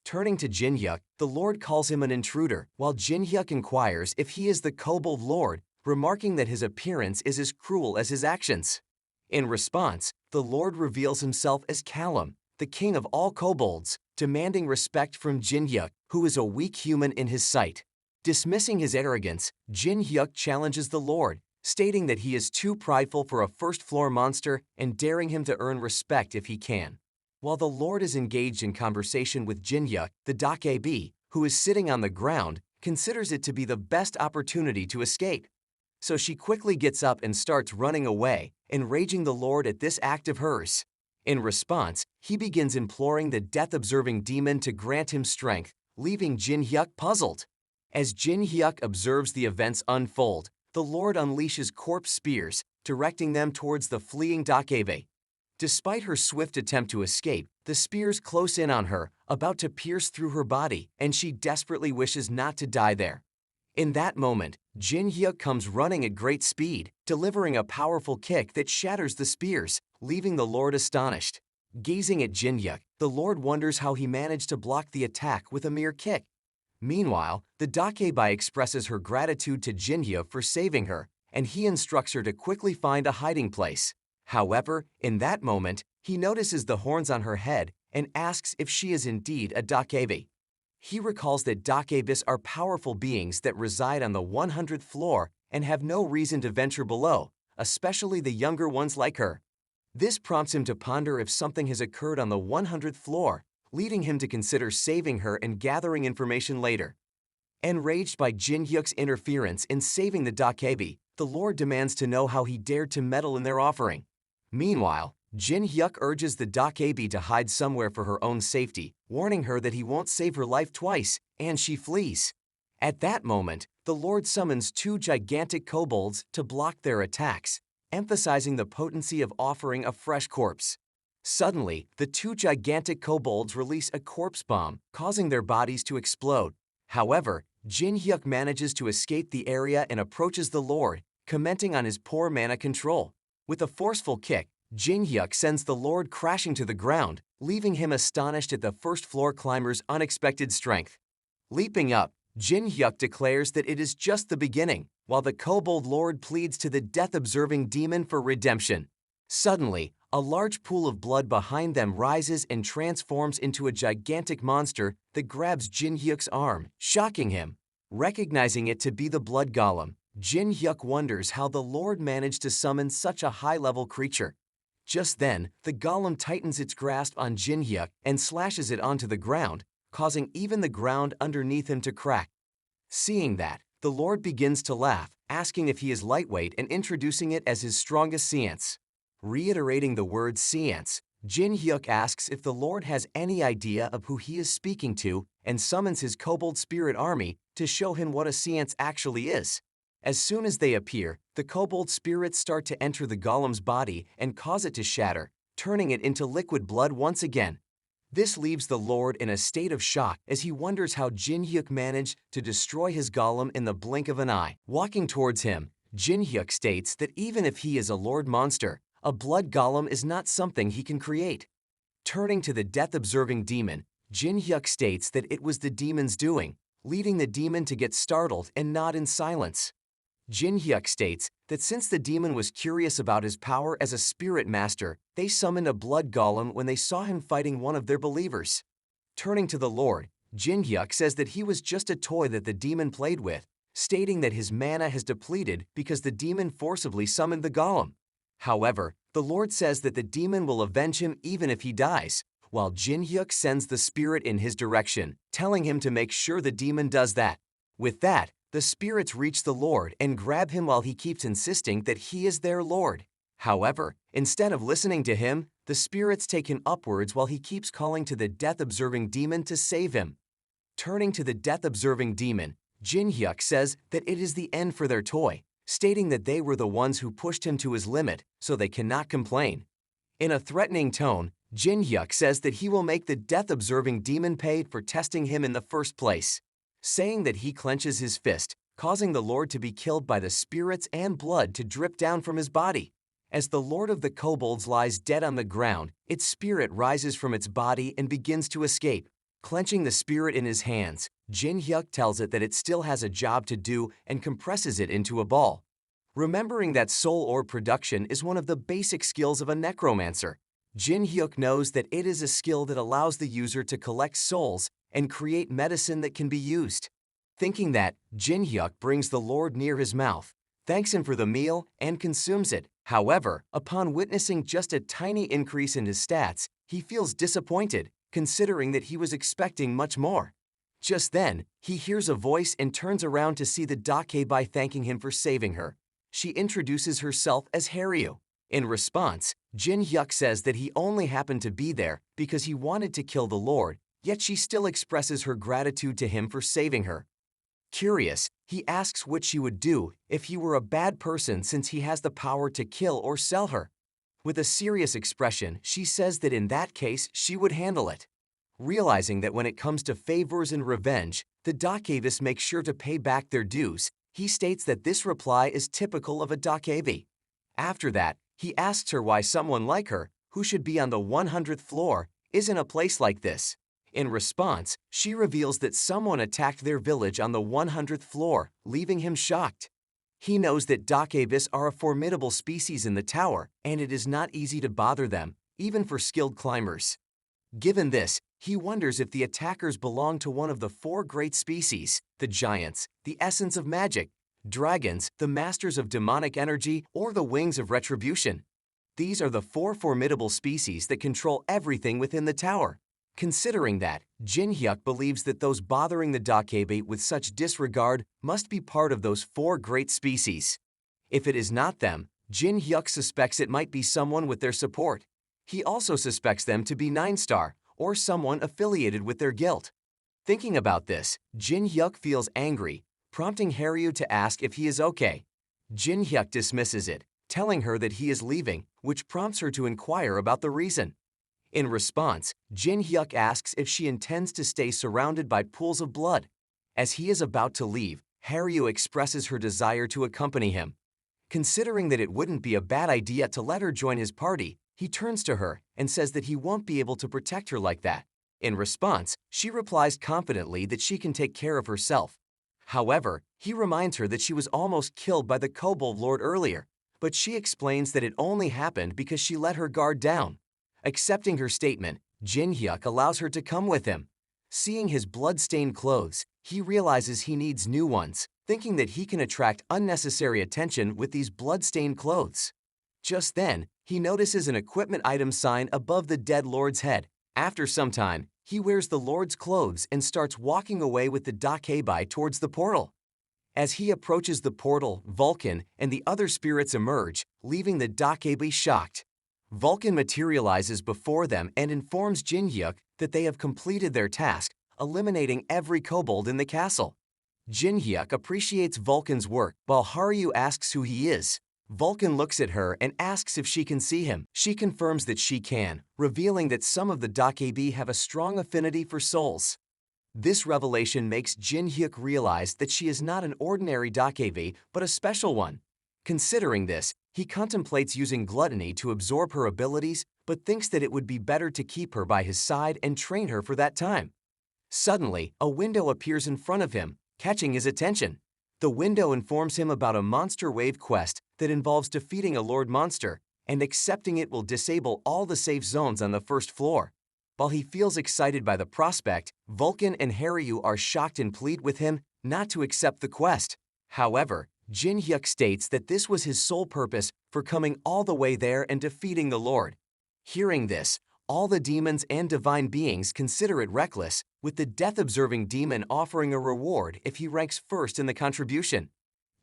Turning to Jinhyuk, the Lord calls him an intruder, while Jinhyuk inquires if he is the kobold Lord, remarking that his appearance is as cruel as his actions. In response, the Lord reveals himself as Callum, the king of all kobolds, demanding respect from Jinhyuk, who is a weak human in his sight. Dismissing his arrogance, Jinhyuk challenges the Lord, stating that he is too prideful for a first-floor monster and daring him to earn respect if he can. While the Lord is engaged in conversation with Jinhyuk, the dakebi, who is sitting on the ground, considers it to be the best opportunity to escape. So she quickly gets up and starts running away, enraging the Lord at this act of hers. In response, he begins imploring the death-observing demon to grant him strength, leaving Jinhyuk puzzled. As Jinhyuk observes the events unfold, the Lord unleashes corpse spears, directing them towards the fleeing dakebi. Despite her swift attempt to escape, the spears close in on her, about to pierce through her body, and she desperately wishes not to die there. In that moment, Jinhyuk comes running at great speed, delivering a powerful kick that shatters the spears, leaving the Lord astonished. Gazing at Jinhyuk, the Lord wonders how he managed to block the attack with a mere kick. Meanwhile, the dakebi expresses her gratitude to Jinhyuk for saving her, and he instructs her to quickly find a hiding place. However, in that moment, he notices the horns on her head and asks if she is indeed a dakebi. He recalls that dakebis are powerful beings that reside on the 100th floor and have no reason to venture below, especially the younger ones like her. This prompts him to ponder if something has occurred on the 100th floor, leading him to consider saving her and gathering information later. Enraged by Jinhyuk's interference in saving the dakebi, the Lord demands to know how he dared to meddle in their offering. Meanwhile, Jinhyuk urges the dakebi to hide somewhere for her own safety, warning her that he won't save her life twice, and she flees. At that moment, the Lord summons two gigantic kobolds to block their attacks, emphasizing the potency of offering a fresh corpse. Suddenly, the two gigantic kobolds release a corpse bomb, causing their bodies to explode. However, Jinhyuk manages to escape the area and approaches the Lord, commenting on his poor mana control. With a forceful kick, Jinhyuk sends the Lord crashing to the ground, leaving him astonished at the first-floor climber's unexpected strength. Leaping up, Jinhyuk declares that it is just the beginning, while the kobold Lord pleads to the death-observing demon for redemption. Suddenly, a large pool of blood behind them rises and transforms into a gigantic monster that grabs Jinhyuk's arm, shocking him. Recognizing it to be the blood golem, Jinhyuk wonders how the Lord managed to summon such a high-level creature. Just then, the golem tightens its grasp on Jinhyuk and slashes it onto the ground, causing even the ground underneath him to crack. Seeing that, the Lord begins to laugh, asking if he is lightweight and introducing it as his strongest science. Reiterating the word science, Jinhyuk asks if the Lord has any idea of who he is speaking to and summons his kobold spirit army to show him what a seance actually is. As soon as they appear, the kobold spirits start to enter the golem's body and cause it to shatter, turning it into liquid blood once again. This leaves the Lord in a state of shock as he wonders how Jinhyuk managed to destroy his golem in the blink of an eye. Walking towards him, Jinhyuk states that even if he is a Lord monster, a blood golem is not something he can create. Turning to the death-observing demon, Jinhyuk states that it was the demon's doing, leading the demon to get startled and nod in silence. Jinhyuk states that since the demon was curious about his power as a spirit master, they summoned a blood golem when they saw him fighting one of their believers. Turning to the Lord, Jinhyuk says that he was just a toy that the demon played with, stating that his mana has depleted because the demon forcibly summoned the golem. However, the Lord says that the demon will avenge him even if he dies, while Jinhyuk sends the spirit in his direction, telling him to make sure the demon does that. With that, the spirits reach the Lord and grab him while he keeps insisting that he is their Lord. However, instead of listening to him, the spirits take him upwards while he keeps calling to the death-observing demon to save him. Turning to the death-observing demon, Jinhyuk says that it is the end for their toy, stating that they were the ones who pushed him to his limit, so they cannot complain. In a threatening tone, Jinhyuk says that he will make the death-observing demon pay for testing him in the first place, saying that he clenches his fist, causing the Lord to be killed by the spirits and blood to drip down from his body. As the Lord of the Kobolds lies dead on the ground, its spirit rises from its body and begins to escape. Clenching the spirit in his hands, Jinhyuk tells it that it still has a job to do and compresses it into a ball. Remembering that soul orb production is one of the basic skills of a necromancer, Jinhyuk knows that it is a skill that allows the user to collect souls and create medicine that can be used. Thinking that, Jinhyuk brings the Lord near his mouth, thanks him for the meal, and consumes it. However, upon witnessing just a tiny increase in his stats, he feels disappointed, considering that he was expecting much more. Just then, he hears a voice and turns around to see the Dakeibai thanking him for saving her. She introduces herself as Haryu. In response, Jinhyuk says that he only happened to be there because he wanted to kill the Lord, yet she still expresses her gratitude to him for saving her. Curious, he asks what she would do if he were a bad person since he has the power to kill or sell her. With a serious expression, she says that in that case, she would handle it. Realizing that when it comes to favors and revenge, the Dakevis make sure to pay back their dues, he states that this reply is typical of a Dakevi. After that, he asks her why someone like her, who should be on the 100th floor, is in a place like this. In response, she reveals that someone attacked their village on the 100th floor, leaving him shocked. He knows that Dakevis are a formidable species in the tower, and it is not easy to bother them, even for skilled climbers. Given this, he wonders if the attackers belong to one of the 4 great species, the giants, the essence of magic, dragons, the masters of demonic energy, or the wings of retribution. These are the 4 formidable species that control everything within the tower. Considering that, Jinhyuk believes that those bothering the Dakeibai with such disregard must be part of those 4 great species. If it is not them, Jinhyuk suspects it might be someone with their support. He also suspects them to be 9-star, or someone affiliated with their guild. Thinking about this, Jinhyuk feels angry, prompting Haryu to ask if he is okay. Jinhyuk dismisses it, telling her that he is leaving, which prompts her to inquire about the reason. In response, Jinhyuk asks if she intends to stay surrounded by pools of blood. As he is about to leave, Haryu expresses her desire to accompany him. Considering that it wouldn't be a bad idea to let her join his party, he turns to her and says that he won't be able to protect her like that. In response, she replies confidently that she can take care of herself. However, he reminds her that she was almost killed by the Kobold Lord earlier, but she explains that it only happened because she let her guard down. Accepting her statement, Jinhyuk allows her to come with him. Seeing his blood-stained clothes, he realizes he needs new ones, thinking that he can attract unnecessary attention with these blood-stained clothes. Just then, he notices an equipment item sign above the dead Lord's head. After some time, he wears the Lord's clothes and starts walking away with the Dakeibai towards the portal. As he approaches the portal, Vulcan and the other spirits emerge, leaving the Dakeibai shocked. Vulcan materializes before them and informs Jinhyuk that they have completed their task, eliminating every kobold in the castle. Jinhyuk appreciates Vulcan's work while Haryu asks who he is. Vulcan looks at her and asks if she can see him. She confirms that she can, revealing that some of the Dakebi have a strong affinity for souls. This revelation makes Jinhyuk realize that she is not an ordinary Dakebi, but a special one. Considering this, he contemplates using gluttony to absorb her abilities, but thinks that it would be better to keep her by his side and train her for that time. Suddenly, a window appears in front of him, catching his attention. The window informs him about a monster wave quest that involves defeating a lord monster, and accepting it will disable all the safe zones on the first floor. While he feels excited by the prospect, Vulcan and Haryu are shocked and plead with him not to accept the quest. However, Jinhyuk states that this was his sole purpose for coming all the way there and defeating the Lord. Hearing this, all the demons and divine beings consider it reckless, with the death-observing demon offering a reward if he ranks first in the contribution.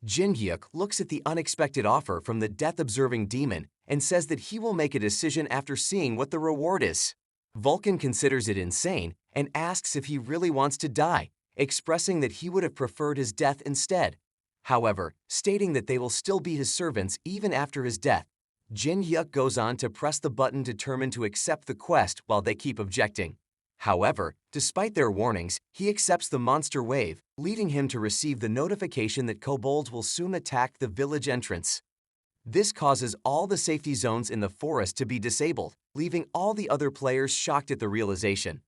Jinhyuk looks at the unexpected offer from the death-observing demon and says that he will make a decision after seeing what the reward is. Vulcan considers it insane and asks if he really wants to die, expressing that he would have preferred his death instead. However, stating that they will still be his servants even after his death, Jinhyuk goes on to press the button determined to accept the quest while they keep objecting. However, despite their warnings, he accepts the monster wave, leading him to receive the notification that kobolds will soon attack the village entrance. This causes all the safety zones in the forest to be disabled, leaving all the other players shocked at the realization.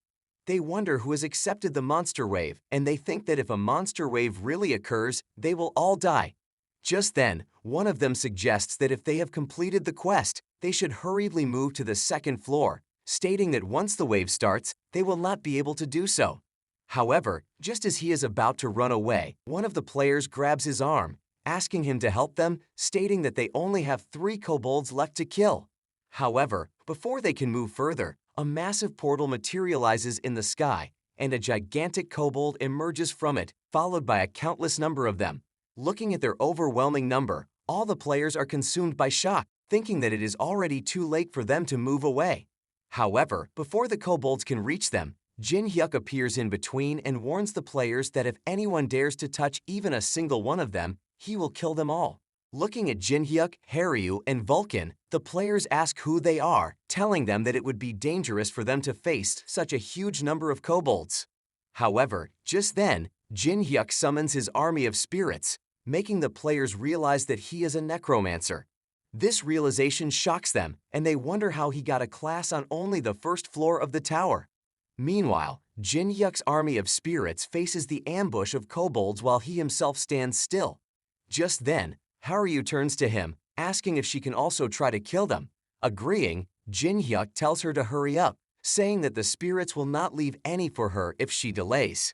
They wonder who has accepted the monster wave, and they think that if a monster wave really occurs, they will all die. Just then, one of them suggests that if they have completed the quest, they should hurriedly move to the second floor, stating that once the wave starts, they will not be able to do so. However, just as he is about to run away, one of the players grabs his arm, asking him to help them, stating that they only have 3 kobolds left to kill. However, before they can move further, a massive portal materializes in the sky, and a gigantic kobold emerges from it, followed by a countless number of them. Looking at their overwhelming number, all the players are consumed by shock, thinking that it is already too late for them to move away. However, before the kobolds can reach them, Jinhyuk appears in between and warns the players that if anyone dares to touch even a single one of them, he will kill them all. Looking at Jinhyuk, Haryu, and Vulcan, the players ask who they are, telling them that it would be dangerous for them to face such a huge number of kobolds. However, just then, Jinhyuk summons his army of spirits, making the players realize that he is a necromancer. This realization shocks them, and they wonder how he got a class on only the first floor of the tower. Meanwhile, Jinhyuk's army of spirits faces the ambush of kobolds while he himself stands still. Just then, Haryu turns to him, asking if she can also try to kill them. Agreeing, Jinhyuk tells her to hurry up, saying that the spirits will not leave any for her if she delays.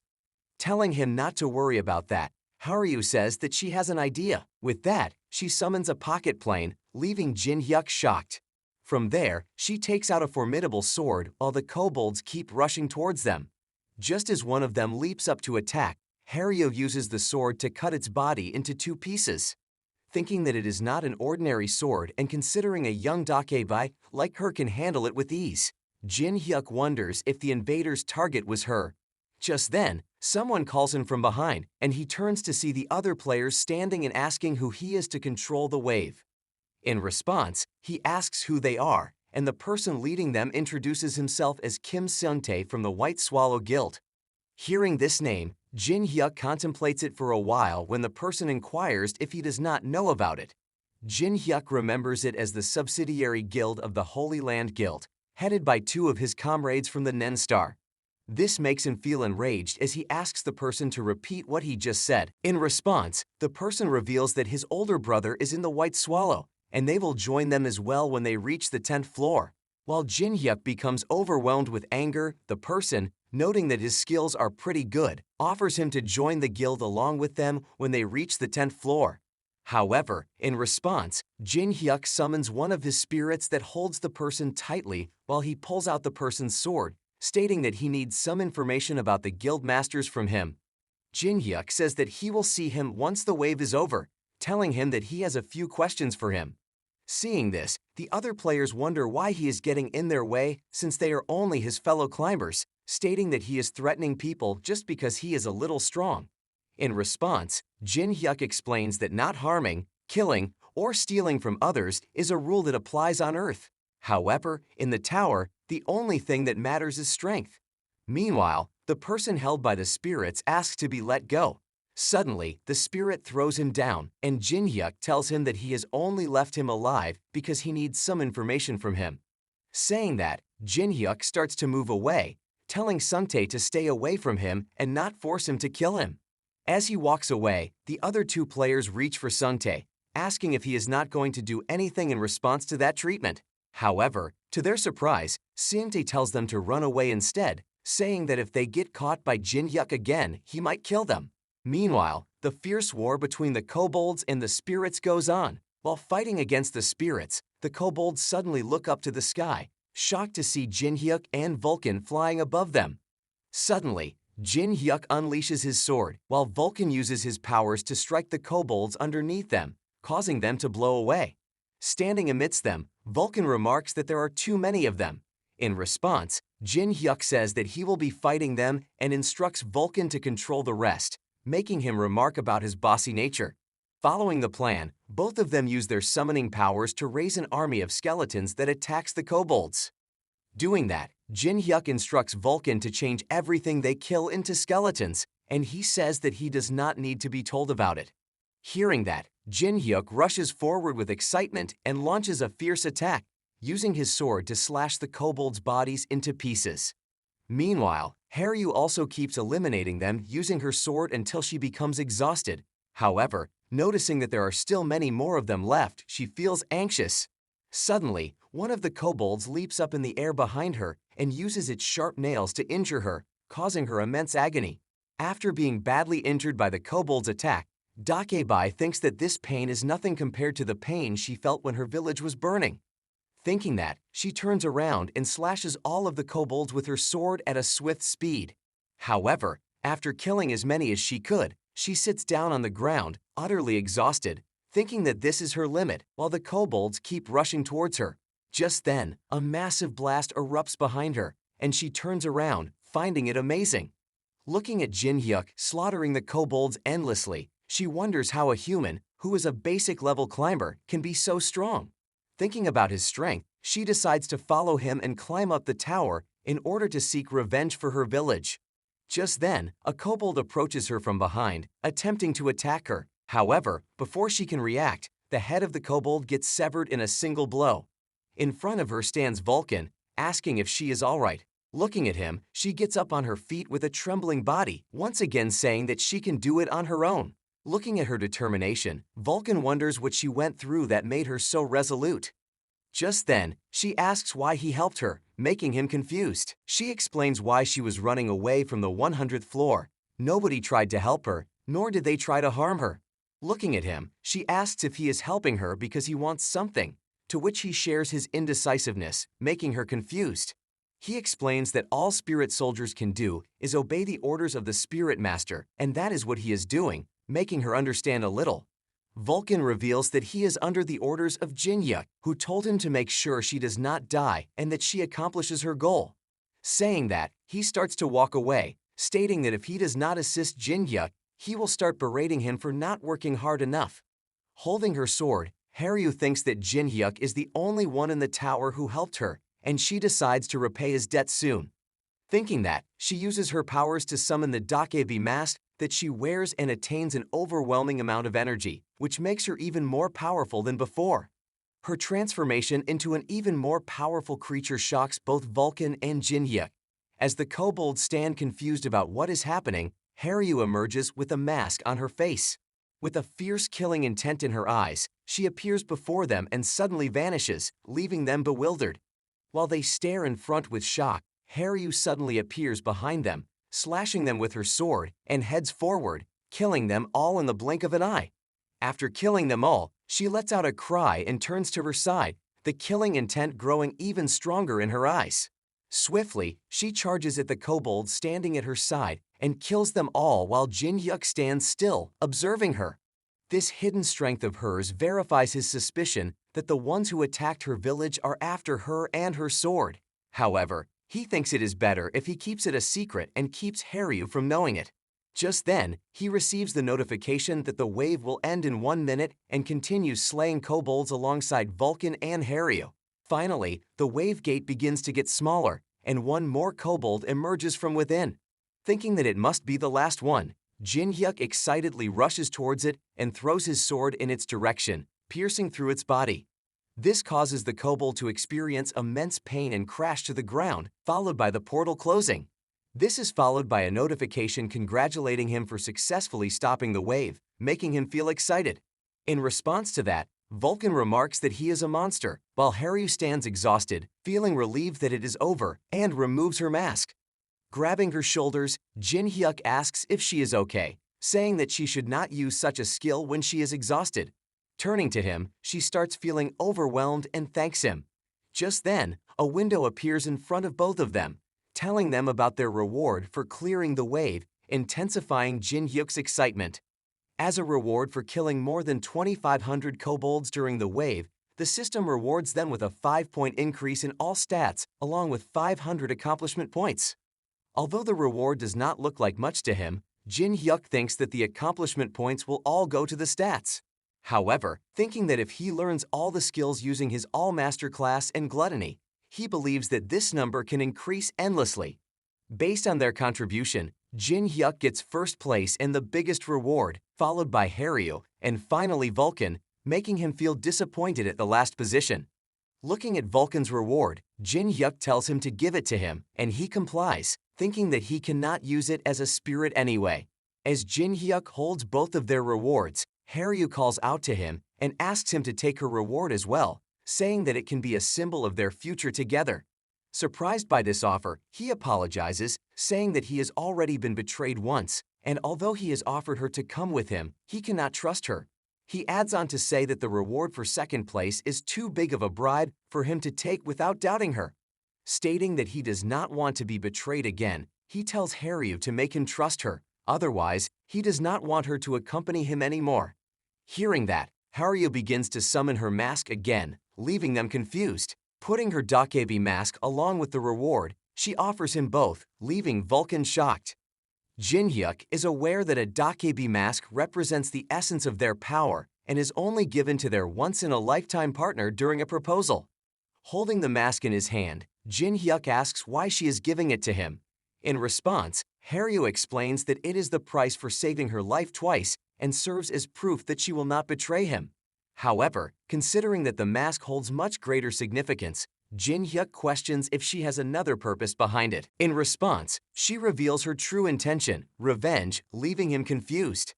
Telling him not to worry about that, Haryu says that she has an idea. With that, she summons a pocket plane, leaving Jinhyuk shocked. From there, she takes out a formidable sword while the kobolds keep rushing towards them. Just as one of them leaps up to attack, Haryu uses the sword to cut its body into 2 pieces. Thinking that it is not an ordinary sword and considering a young Dakebi like her can handle it with ease, Jinhyuk wonders if the invader's target was her. Just then, someone calls him from behind, and he turns to see the other players standing and asking who he is to control the wave. In response, he asks who they are, and the person leading them introduces himself as Kim Seung-tae from the White Swallow Guild. Hearing this name, Jinhyuk contemplates it for a while when the person inquires if he does not know about it. Jinhyuk remembers it as the subsidiary guild of the Holy Land Guild, headed by 2 of his comrades from the Nen Star. This makes him feel enraged as he asks the person to repeat what he just said. In response, the person reveals that his older brother is in the White Swallow, and they will join them as well when they reach the 10th floor. While Jinhyuk becomes overwhelmed with anger, the person, noting that his skills are pretty good, offers him to join the guild along with them when they reach the 10th floor. However, in response, Jinhyuk summons one of his spirits that holds the person tightly while he pulls out the person's sword, stating that he needs some information about the guild masters from him. Jinhyuk says that he will see him once the wave is over, telling him that he has a few questions for him. Seeing this, the other players wonder why he is getting in their way since they are only his fellow climbers, stating that he is threatening people just because he is a little strong. In response, Jinhyuk explains that not harming, killing, or stealing from others is a rule that applies on Earth. However, in the tower, the only thing that matters is strength. Meanwhile, the person held by the spirits asks to be let go. Suddenly, the spirit throws him down, and Jinhyuk tells him that he has only left him alive because he needs some information from him. Saying that, Jinhyuk starts to move away, telling Sungtae to stay away from him and not force him to kill him. As he walks away, the other two players reach for Sungtae, asking if he is not going to do anything in response to that treatment. However, to their surprise, Sungtae tells them to run away instead, saying that if they get caught by Jinhyuk again, he might kill them. Meanwhile, the fierce war between the kobolds and the spirits goes on. While fighting against the spirits, the kobolds suddenly look up to the sky, shocked to see Jinhyuk and Vulcan flying above them. Suddenly, Jinhyuk unleashes his sword, while Vulcan uses his powers to strike the kobolds underneath them, causing them to blow away. Standing amidst them, Vulcan remarks that there are too many of them. In response, Jinhyuk says that he will be fighting them and instructs Vulcan to control the rest, making him remark about his bossy nature. Following the plan, both of them use their summoning powers to raise an army of skeletons that attacks the kobolds. Doing that, Jinhyuk instructs Vulcan to change everything they kill into skeletons, and he says that he does not need to be told about it. Hearing that, Jinhyuk rushes forward with excitement and launches a fierce attack, using his sword to slash the kobolds' bodies into pieces. Meanwhile, Haryu also keeps eliminating them using her sword until she becomes exhausted. However, noticing that there are still many more of them left, she feels anxious. Suddenly, one of the kobolds leaps up in the air behind her and uses its sharp nails to injure her, causing her immense agony. After being badly injured by the kobold's attack, Dakebai thinks that this pain is nothing compared to the pain she felt when her village was burning. Thinking that, she turns around and slashes all of the kobolds with her sword at a swift speed. However, after killing as many as she could, she sits down on the ground, utterly exhausted, thinking that this is her limit, while the kobolds keep rushing towards her. Just then, a massive blast erupts behind her, and she turns around, finding it amazing. Looking at Jinhyuk slaughtering the kobolds endlessly, she wonders how a human, who is a basic level climber, can be so strong. Thinking about his strength, she decides to follow him and climb up the tower in order to seek revenge for her village. Just then, a kobold approaches her from behind, attempting to attack her. However, before she can react, the head of the kobold gets severed in a single blow. In front of her stands Vulcan, asking if she is alright. Looking at him, she gets up on her feet with a trembling body, once again saying that she can do it on her own. Looking at her determination, Vulcan wonders what she went through that made her so resolute. Just then, she asks why he helped her, making him confused. She explains why she was running away from the 100th floor. Nobody tried to help her, nor did they try to harm her. Looking at him, she asks if he is helping her because he wants something, to which he shares his indecisiveness, making her confused. He explains that all spirit soldiers can do is obey the orders of the spirit master, and that is what he is doing, making her understand a little. Vulcan reveals that he is under the orders of Jinhyuk, who told him to make sure she does not die and that she accomplishes her goal. Saying that, he starts to walk away, stating that if he does not assist Jinhyuk, he will start berating him for not working hard enough. Holding her sword, Haryu thinks that Jinhyuk is the only one in the tower who helped her, and she decides to repay his debt soon. Thinking that, she uses her powers to summon the Dakebi mask that she wears and attains an overwhelming amount of energy, which makes her even more powerful than before. Her transformation into an even more powerful creature shocks both Vulcan and Jinhyuk. As the kobolds stand confused about what is happening, Haryu emerges with a mask on her face. With a fierce killing intent in her eyes, she appears before them and suddenly vanishes, leaving them bewildered. While they stare in front with shock, Haryu suddenly appears behind them, slashing them with her sword, and heads forward, killing them all in the blink of an eye. After killing them all, she lets out a cry and turns to her side, the killing intent growing even stronger in her eyes. Swiftly, she charges at the kobolds standing at her side and kills them all while Jinhyuk stands still, observing her. This hidden strength of hers verifies his suspicion that the ones who attacked her village are after her and her sword. However, he thinks it is better if he keeps it a secret and keeps Haryu from knowing it. Just then, he receives the notification that the wave will end in 1 minute and continues slaying kobolds alongside Vulcan and Haryu. Finally, the wave gate begins to get smaller, and one more kobold emerges from within. Thinking that it must be the last one, Jinhyuk excitedly rushes towards it and throws his sword in its direction, piercing through its body. This causes the kobold to experience immense pain and crash to the ground, followed by the portal closing. This is followed by a notification congratulating him for successfully stopping the wave, making him feel excited. In response to that, Vulcan remarks that he is a monster, while Haryu stands exhausted, feeling relieved that it is over, and removes her mask. Grabbing her shoulders, Jinhyuk asks if she is okay, saying that she should not use such a skill when she is exhausted. Turning to him, she starts feeling overwhelmed and thanks him. Just then, a window appears in front of both of them, telling them about their reward for clearing the wave, intensifying Jinhyuk's excitement. As a reward for killing more than 2,500 kobolds during the wave, the system rewards them with a 5-point increase in all stats, along with 500 accomplishment points. Although the reward does not look like much to him, Jinhyuk thinks that the accomplishment points will all go to the stats. However, thinking that if he learns all the skills using his All-Master class and Gluttony, he believes that this number can increase endlessly. Based on their contribution, Jinhyuk gets first place and the biggest reward, followed by Haryu, and finally Vulcan, making him feel disappointed at the last position. Looking at Vulcan's reward, Jinhyuk tells him to give it to him, and he complies, thinking that he cannot use it as a spirit anyway. As Jinhyuk holds both of their rewards, Haryu calls out to him and asks him to take her reward as well, saying that it can be a symbol of their future together. Surprised by this offer, he apologizes, saying that he has already been betrayed once, and although he has offered her to come with him, he cannot trust her. He adds on to say that the reward for second place is too big of a bribe for him to take without doubting her. Stating that he does not want to be betrayed again, he tells Haryu to make him trust her, otherwise, he does not want her to accompany him anymore. Hearing that, Haryu begins to summon her mask again, leaving them confused. Putting her Dakebi mask along with the reward, she offers him both, leaving Vulcan shocked. Jinhyuk is aware that a Dakebi mask represents the essence of their power and is only given to their once-in-a-lifetime partner during a proposal. Holding the mask in his hand, Jinhyuk asks why she is giving it to him. In response, Haryu explains that it is the price for saving her life twice and serves as proof that she will not betray him. However, considering that the mask holds much greater significance, Jinhyuk questions if she has another purpose behind it. In response, she reveals her true intention, revenge, leaving him confused.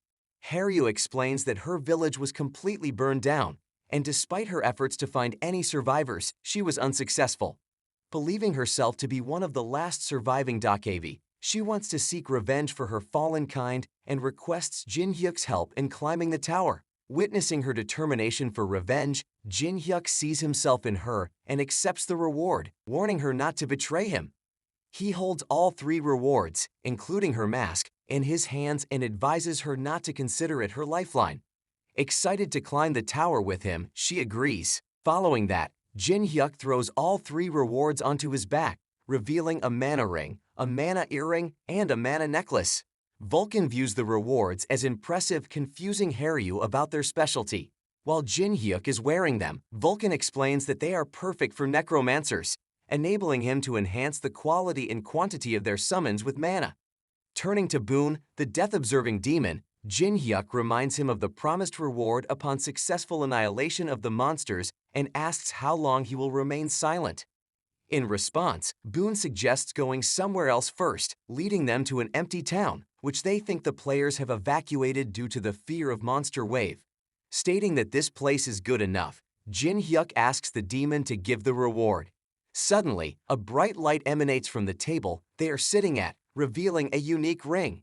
Haryu explains that her village was completely burned down, and despite her efforts to find any survivors, she was unsuccessful. Believing herself to be one of the last surviving Dakebi, she wants to seek revenge for her fallen kind and requests Jinhyuk's help in climbing the tower. Witnessing her determination for revenge, Jinhyuk sees himself in her and accepts the reward, warning her not to betray him. He holds all 3 rewards, including her mask, in his hands and advises her not to consider it her lifeline. Excited to climb the tower with him, she agrees. Following that, Jinhyuk throws all 3 rewards onto his back, revealing a mana ring, a mana earring, and a mana necklace. Vulcan views the rewards as impressive, confusing Haryu about their specialty. While Jinhyuk is wearing them, Vulcan explains that they are perfect for necromancers, enabling him to enhance the quality and quantity of their summons with mana. Turning to Boon, the death-observing demon, Jinhyuk reminds him of the promised reward upon successful annihilation of the monsters and asks how long he will remain silent. In response, Boon suggests going somewhere else first, leading them to an empty town, which they think the players have evacuated due to the fear of Monster Wave. Stating that this place is good enough, Jinhyuk asks the demon to give the reward. Suddenly, a bright light emanates from the table they are sitting at, revealing a unique ring.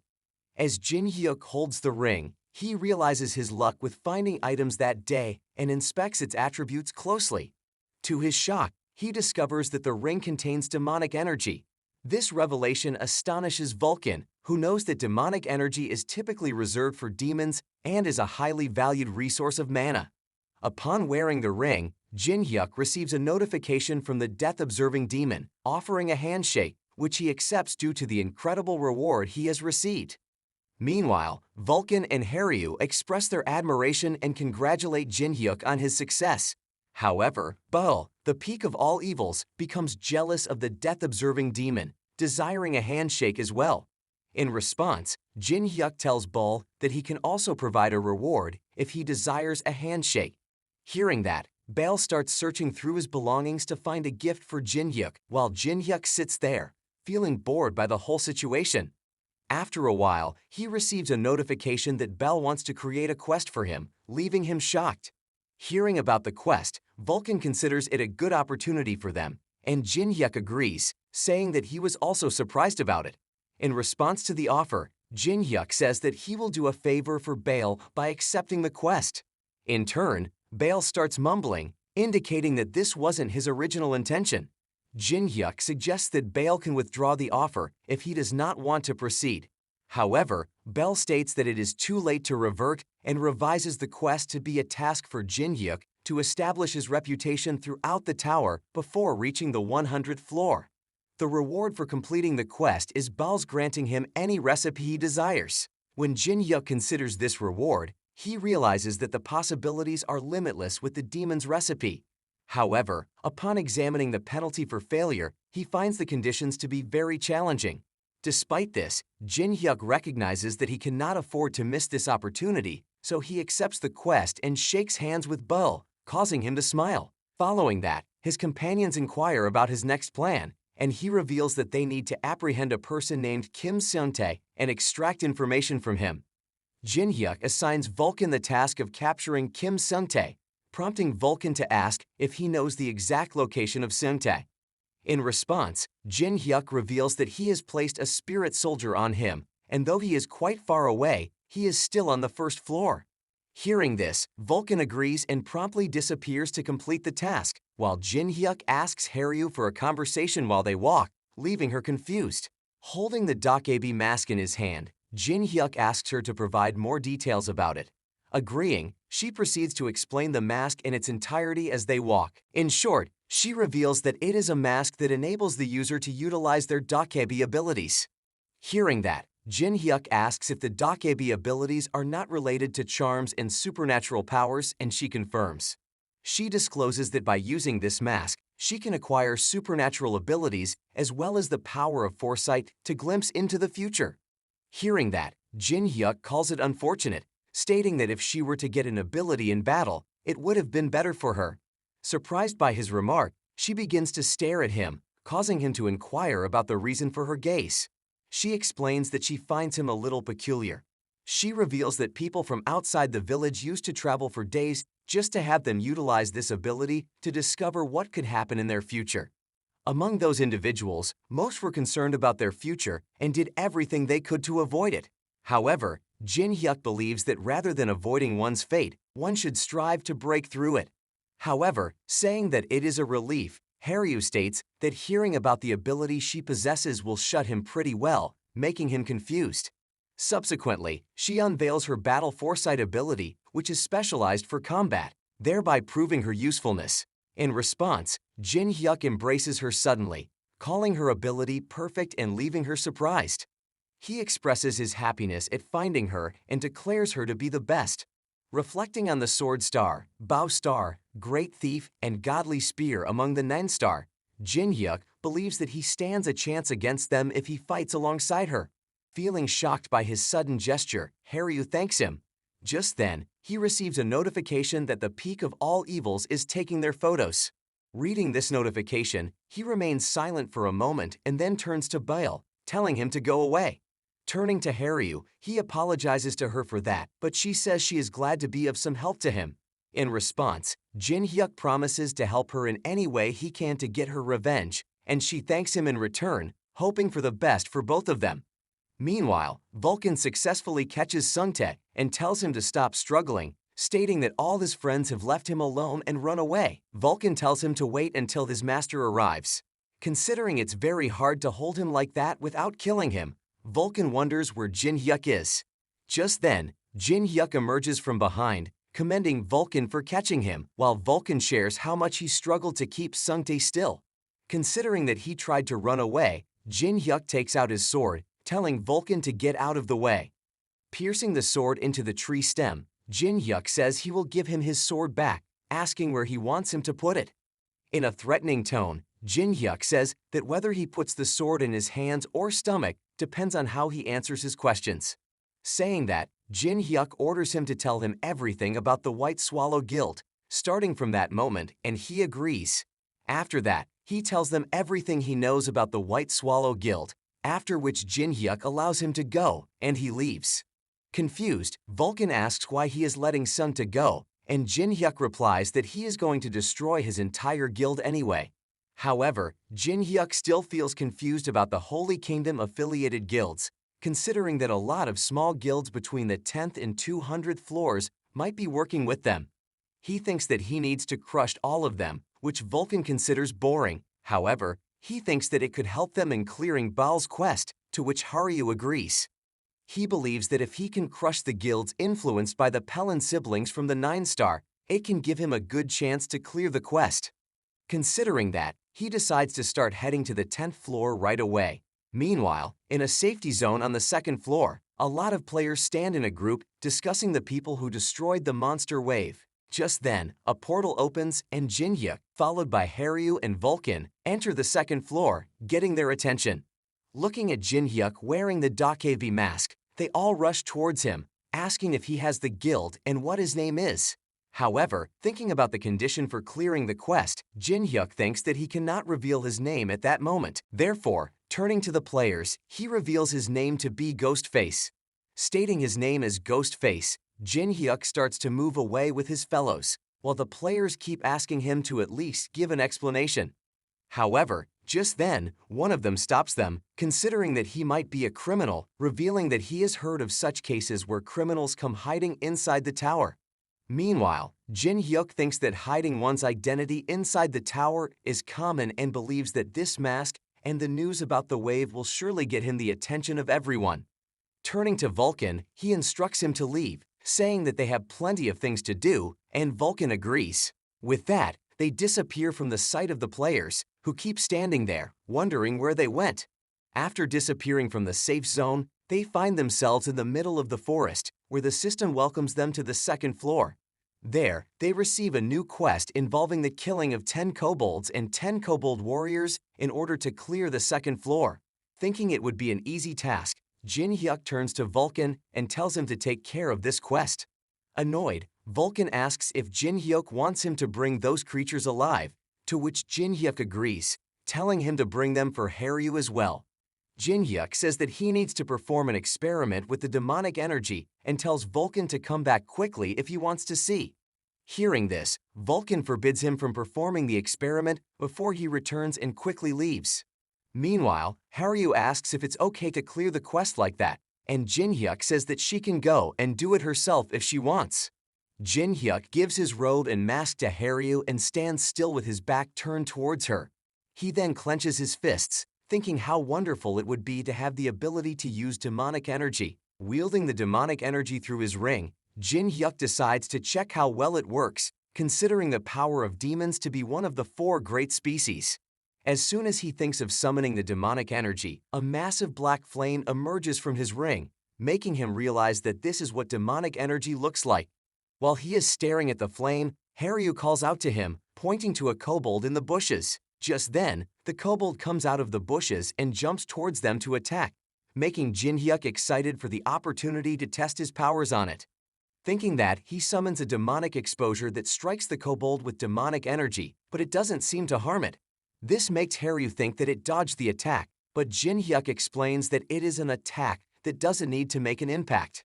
As Jinhyuk holds the ring, he realizes his luck with finding items that day and inspects its attributes closely. To his shock, he discovers that the ring contains demonic energy. This revelation astonishes Vulcan, who knows that demonic energy is typically reserved for demons and is a highly valued resource of mana. Upon wearing the ring, Jinhyuk receives a notification from the death-observing demon, offering a handshake, which he accepts due to the incredible reward he has received. Meanwhile, Vulcan and Haryu express their admiration and congratulate Jinhyuk on his success. However, Beol, the peak of all evils, becomes jealous of the death-observing demon, desiring a handshake as well. In response, Jinhyuk tells Beol that he can also provide a reward if he desires a handshake. Hearing that, Beol starts searching through his belongings to find a gift for Jinhyuk, while Jinhyuk sits there, feeling bored by the whole situation. After a while, he receives a notification that Beol wants to create a quest for him, leaving him shocked. Hearing about the quest, Vulcan considers it a good opportunity for them, and Jinhyuk agrees, saying that he was also surprised about it. In response to the offer, Jinhyuk says that he will do a favor for Beol by accepting the quest. In turn, Beol starts mumbling, indicating that this wasn't his original intention. Jinhyuk suggests that Beol can withdraw the offer if he does not want to proceed. However, Beol states that it is too late to revert and revises the quest to be a task for Jinhyuk to establish his reputation throughout the tower before reaching the 100th floor. The reward for completing the quest is Beol's granting him any recipe he desires. When Jinhyuk considers this reward, he realizes that the possibilities are limitless with the demon's recipe. However, upon examining the penalty for failure, he finds the conditions to be very challenging. Despite this, Jinhyuk recognizes that he cannot afford to miss this opportunity, so he accepts the quest and shakes hands with Beol, causing him to smile. Following that, his companions inquire about his next plan, and he reveals that they need to apprehend a person named Kim Seung-tae and extract information from him. Jinhyuk assigns Vulcan the task of capturing Kim Seung-tae, prompting Vulcan to ask if he knows the exact location of Seung-tae. In response, Jinhyuk reveals that he has placed a spirit soldier on him, and though he is quite far away, he is still on the first floor. Hearing this, Vulcan agrees and promptly disappears to complete the task, while Jinhyuk asks Haryu for a conversation while they walk, leaving her confused. Holding the Dokebi mask in his hand, Jinhyuk asks her to provide more details about it. Agreeing, she proceeds to explain the mask in its entirety as they walk. In short, she reveals that it is a mask that enables the user to utilize their Dokebi abilities. Hearing that, Jinhyuk asks if the Dokebi abilities are not related to charms and supernatural powers, and she confirms. She discloses that by using this mask, she can acquire supernatural abilities as well as the power of foresight to glimpse into the future. Hearing that, Jinhyuk calls it unfortunate, stating that if she were to get an ability in battle, it would have been better for her. Surprised by his remark, she begins to stare at him, causing him to inquire about the reason for her gaze. She explains that she finds him a little peculiar. She reveals that people from outside the village used to travel for days just to have them utilize this ability to discover what could happen in their future. Among those individuals, most were concerned about their future and did everything they could to avoid it. However, Jinhyuk believes that rather than avoiding one's fate, one should strive to break through it. However, saying that it is a relief, Haryu states that hearing about the ability she possesses will shut him pretty well, making him confused. Subsequently, she unveils her battle foresight ability, which is specialized for combat, thereby proving her usefulness. In response, Jinhyuk embraces her suddenly, calling her ability perfect and leaving her surprised. He expresses his happiness at finding her and declares her to be the best. Reflecting on the Sword Star, Bow Star, Great Thief, and Godly Spear among the 9 star, Jinhyuk believes that he stands a chance against them if he fights alongside her. Feeling shocked by his sudden gesture, Haryu thanks him. Just then, he receives a notification that the peak of all evils is taking their photos. Reading this notification, he remains silent for a moment and then turns to Beol, telling him to go away. Turning to Haryu, he apologizes to her for that, but she says she is glad to be of some help to him. In response, Jinhyuk promises to help her in any way he can to get her revenge, and she thanks him in return, hoping for the best for both of them. Meanwhile, Vulcan successfully catches Seung-tae and tells him to stop struggling, stating that all his friends have left him alone and run away. Vulcan tells him to wait until his master arrives. Considering it's very hard to hold him like that without killing him, Vulcan wonders where Jinhyuk is. Just then, Jinhyuk emerges from behind, commending Vulcan for catching him, while Vulcan shares how much he struggled to keep Sungtae still. Considering that he tried to run away, Jinhyuk takes out his sword, telling Vulcan to get out of the way. Piercing the sword into the tree stem, Jinhyuk says he will give him his sword back, asking where he wants him to put it. In a threatening tone, Jinhyuk says that whether he puts the sword in his hands or stomach depends on how he answers his questions. Saying that, Jinhyuk orders him to tell him everything about the White Swallow Guild, starting from that moment, and he agrees. After that, he tells them everything he knows about the White Swallow Guild, after which Jinhyuk allows him to go, and he leaves. Confused, Vulcan asks why he is letting Sungtae go, and Jinhyuk replies that he is going to destroy his entire guild anyway. However, Jinhyuk still feels confused about the Holy Kingdom affiliated guilds, considering that a lot of small guilds between the 10th and 200th floors might be working with them. He thinks that he needs to crush all of them, which Vulcan considers boring. However, he thinks that it could help them in clearing Baal's quest, to which Haryu agrees. He believes that if he can crush the guilds influenced by the Pelin siblings from the 9-star, it can give him a good chance to clear the quest. Considering that, he decides to start heading to the 10th floor right away. Meanwhile, in a safety zone on the 2nd floor, a lot of players stand in a group discussing the people who destroyed the monster wave. Just then, a portal opens and Jinhyuk, followed by Haryu and Vulcan, enter the 2nd floor, getting their attention. Looking at Jinhyuk wearing the Dakevi mask, they all rush towards him, asking if he has the guild and what his name is. However, thinking about the condition for clearing the quest, Jinhyuk thinks that he cannot reveal his name at that moment. Therefore, turning to the players, he reveals his name to be Ghostface. Stating his name as Ghostface, Jinhyuk starts to move away with his fellows, while the players keep asking him to at least give an explanation. However, just then, one of them stops them, considering that he might be a criminal, revealing that he has heard of such cases where criminals come hiding inside the tower. Meanwhile, Jinhyuk thinks that hiding one's identity inside the tower is common and believes that this mask and the news about the wave will surely get him the attention of everyone. Turning to Vulcan, he instructs him to leave, saying that they have plenty of things to do, and Vulcan agrees. With that, they disappear from the sight of the players, who keep standing there, wondering where they went. After disappearing from the safe zone, they find themselves in the middle of the forest, where the system welcomes them to the 2nd floor. There, they receive a new quest involving the killing of 10 kobolds and 10 kobold warriors in order to clear the 2nd floor. Thinking it would be an easy task, Jinhyuk turns to Vulcan and tells him to take care of this quest. Annoyed, Vulcan asks if Jinhyuk wants him to bring those creatures alive, to which Jinhyuk agrees, telling him to bring them for Haryu as well. Jinhyuk says that he needs to perform an experiment with the demonic energy and tells Vulcan to come back quickly if he wants to see. Hearing this, Vulcan forbids him from performing the experiment before he returns and quickly leaves. Meanwhile, Haryu asks if it's okay to clear the quest like that, and Jinhyuk says that she can go and do it herself if she wants. Jinhyuk gives his robe and mask to Haryu and stands still with his back turned towards her. He then clenches his fists, thinking how wonderful it would be to have the ability to use demonic energy. Wielding the demonic energy through his ring, Jinhyuk decides to check how well it works, considering the power of demons to be one of the 4 great species. As soon as he thinks of summoning the demonic energy, a massive black flame emerges from his ring, making him realize that this is what demonic energy looks like. While he is staring at the flame, Haryu calls out to him, pointing to a kobold in the bushes. Just then, the kobold comes out of the bushes and jumps towards them to attack, making Jinhyuk excited for the opportunity to test his powers on it. Thinking that, he summons a demonic exposure that strikes the kobold with demonic energy, but it doesn't seem to harm it. This makes Haryu think that it dodged the attack, but Jinhyuk explains that it is an attack that doesn't need to make an impact.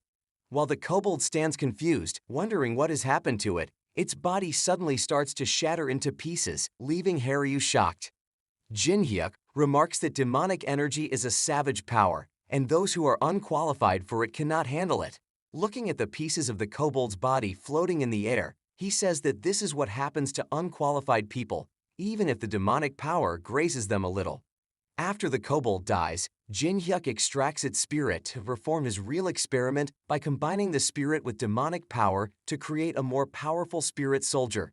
While the kobold stands confused, wondering what has happened to it, its body suddenly starts to shatter into pieces, leaving Haryu shocked. Jinhyuk remarks that demonic energy is a savage power, and those who are unqualified for it cannot handle it. Looking at the pieces of the kobold's body floating in the air, he says that this is what happens to unqualified people, even if the demonic power grazes them a little. After the kobold dies, Jinhyuk extracts its spirit to perform his real experiment by combining the spirit with demonic power to create a more powerful spirit soldier.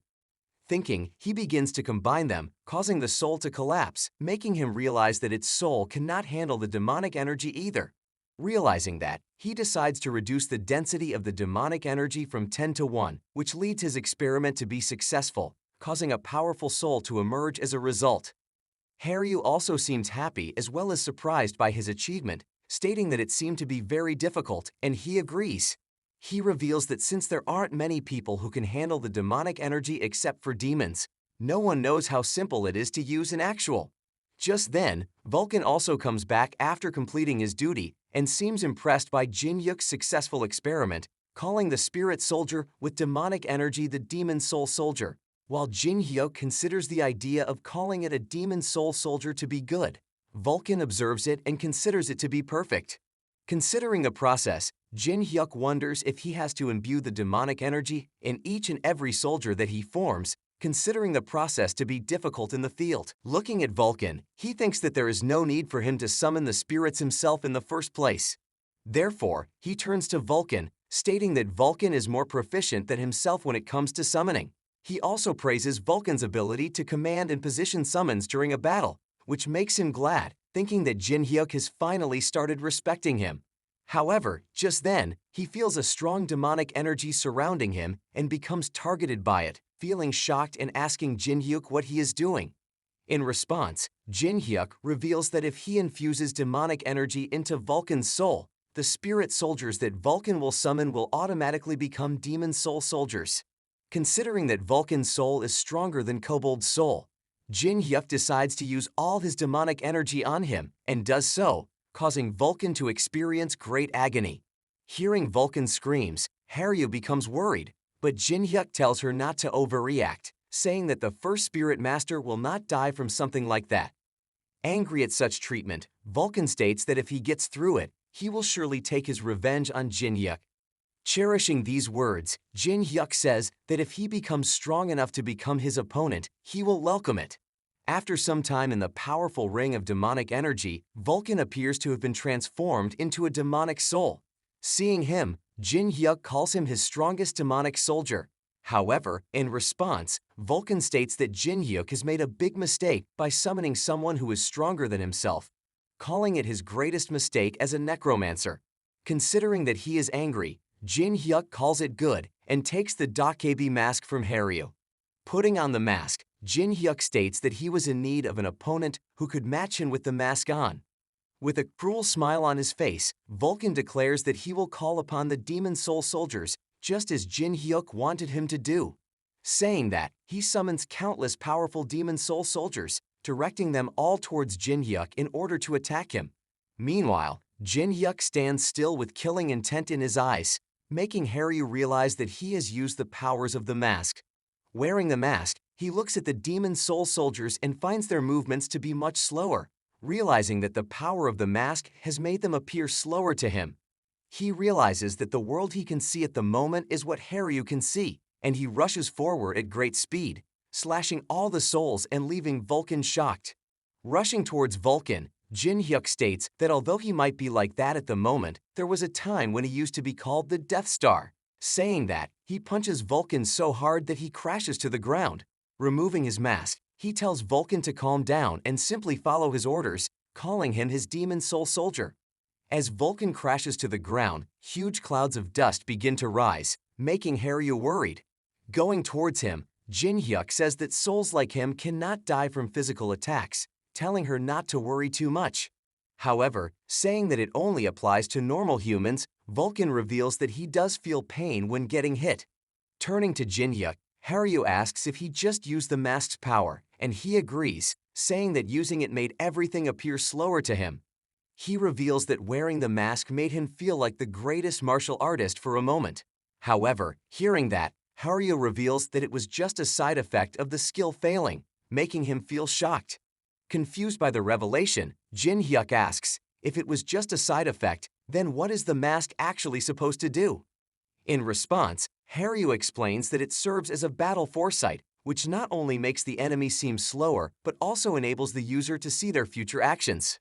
Thinking, he begins to combine them, causing the soul to collapse, making him realize that its soul cannot handle the demonic energy either. Realizing that, he decides to reduce the density of the demonic energy from 10 to 1, which leads his experiment to be successful, causing a powerful soul to emerge as a result. Haryu also seems happy as well as surprised by his achievement, stating that it seemed to be very difficult, and he agrees. He reveals that since there aren't many people who can handle the demonic energy except for demons, no one knows how simple it is to use in actual. Just then, Vulcan also comes back after completing his duty and seems impressed by Jinhyuk's successful experiment, calling the spirit soldier with demonic energy the demon soul soldier, while Jinhyuk considers the idea of calling it a demon soul soldier to be good. Vulcan observes it and considers it to be perfect. Considering the process, Jinhyuk wonders if he has to imbue the demonic energy in each and every soldier that he forms, considering the process to be difficult in the field. Looking at Vulcan, he thinks that there is no need for him to summon the spirits himself in the first place. Therefore, he turns to Vulcan, stating that Vulcan is more proficient than himself when it comes to summoning. He also praises Vulcan's ability to command and position summons during a battle, which makes him glad, thinking that Jinhyuk has finally started respecting him. However, just then, he feels a strong demonic energy surrounding him and becomes targeted by it, feeling shocked and asking Jinhyuk what he is doing. In response, Jinhyuk reveals that if he infuses demonic energy into Vulcan's soul, the spirit soldiers that Vulcan will summon will automatically become demon soul soldiers. Considering that Vulcan's soul is stronger than Kobold's soul, Jinhyuk decides to use all his demonic energy on him and does so, causing Vulcan to experience great agony. Hearing Vulcan's screams, Haryu becomes worried, but Jinhyuk tells her not to overreact, saying that the first spirit master will not die from something like that. Angry at such treatment, Vulcan states that if he gets through it, he will surely take his revenge on Jinhyuk. Cherishing these words, Jinhyuk says that if he becomes strong enough to become his opponent, he will welcome it. After some time in the powerful ring of demonic energy, Vulcan appears to have been transformed into a demonic soul. Seeing him, Jinhyuk calls him his strongest demonic soldier. However, in response, Vulcan states that Jinhyuk has made a big mistake by summoning someone who is stronger than himself, calling it his greatest mistake as a necromancer. Considering that he is angry, Jinhyuk calls it good and takes the Dakebi mask from Haryu. Putting on the mask, Jinhyuk states that he was in need of an opponent who could match him with the mask on. With a cruel smile on his face, Vulcan declares that he will call upon the demon soul soldiers just as Jinhyuk wanted him to do. Saying that, he summons countless powerful demon soul soldiers, directing them all towards Jinhyuk in order to attack him. Meanwhile, Jinhyuk stands still with killing intent in his eyes, making Haryu realize that he has used the powers of the mask. Wearing the mask, he looks at the demon soul soldiers and finds their movements to be much slower, realizing that the power of the mask has made them appear slower to him. He realizes that the world he can see at the moment is what Haryu can see, and he rushes forward at great speed, slashing all the souls and leaving Vulcan shocked. Rushing towards Vulcan, Jinhyuk states that although he might be like that at the moment, there was a time when he used to be called the Death Star. Saying that, he punches Vulcan so hard that he crashes to the ground. Removing his mask, he tells Vulcan to calm down and simply follow his orders, calling him his demon soul soldier. As Vulcan crashes to the ground, huge clouds of dust begin to rise, making Haryu worried. Going towards him, Jinhyuk says that souls like him cannot die from physical attacks, telling her not to worry too much. However, saying that it only applies to normal humans, Vulcan reveals that he does feel pain when getting hit. Turning to Jinhyuk, Haryu asks if he just used the mask's power, and he agrees, saying that using it made everything appear slower to him. He reveals that wearing the mask made him feel like the greatest martial artist for a moment. However, hearing that, Haryu reveals that it was just a side effect of the skill failing, making him feel shocked. Confused by the revelation, Jinhyuk asks, if it was just a side effect, then what is the mask actually supposed to do? In response, Haryu explains that it serves as a battle foresight, which not only makes the enemy seem slower but also enables the user to see their future actions.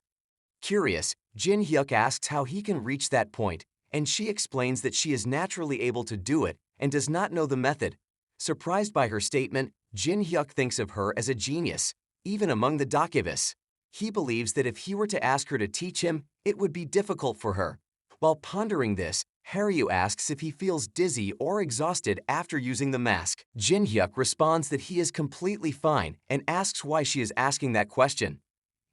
Curious, Jinhyuk asks how he can reach that point, and she explains that she is naturally able to do it and does not know the method. Surprised by her statement, Jinhyuk thinks of her as a genius, even among the Dakevis. He believes that if he were to ask her to teach him, it would be difficult for her. While pondering this, Haryu asks if he feels dizzy or exhausted after using the mask. Jinhyuk responds that he is completely fine and asks why she is asking that question.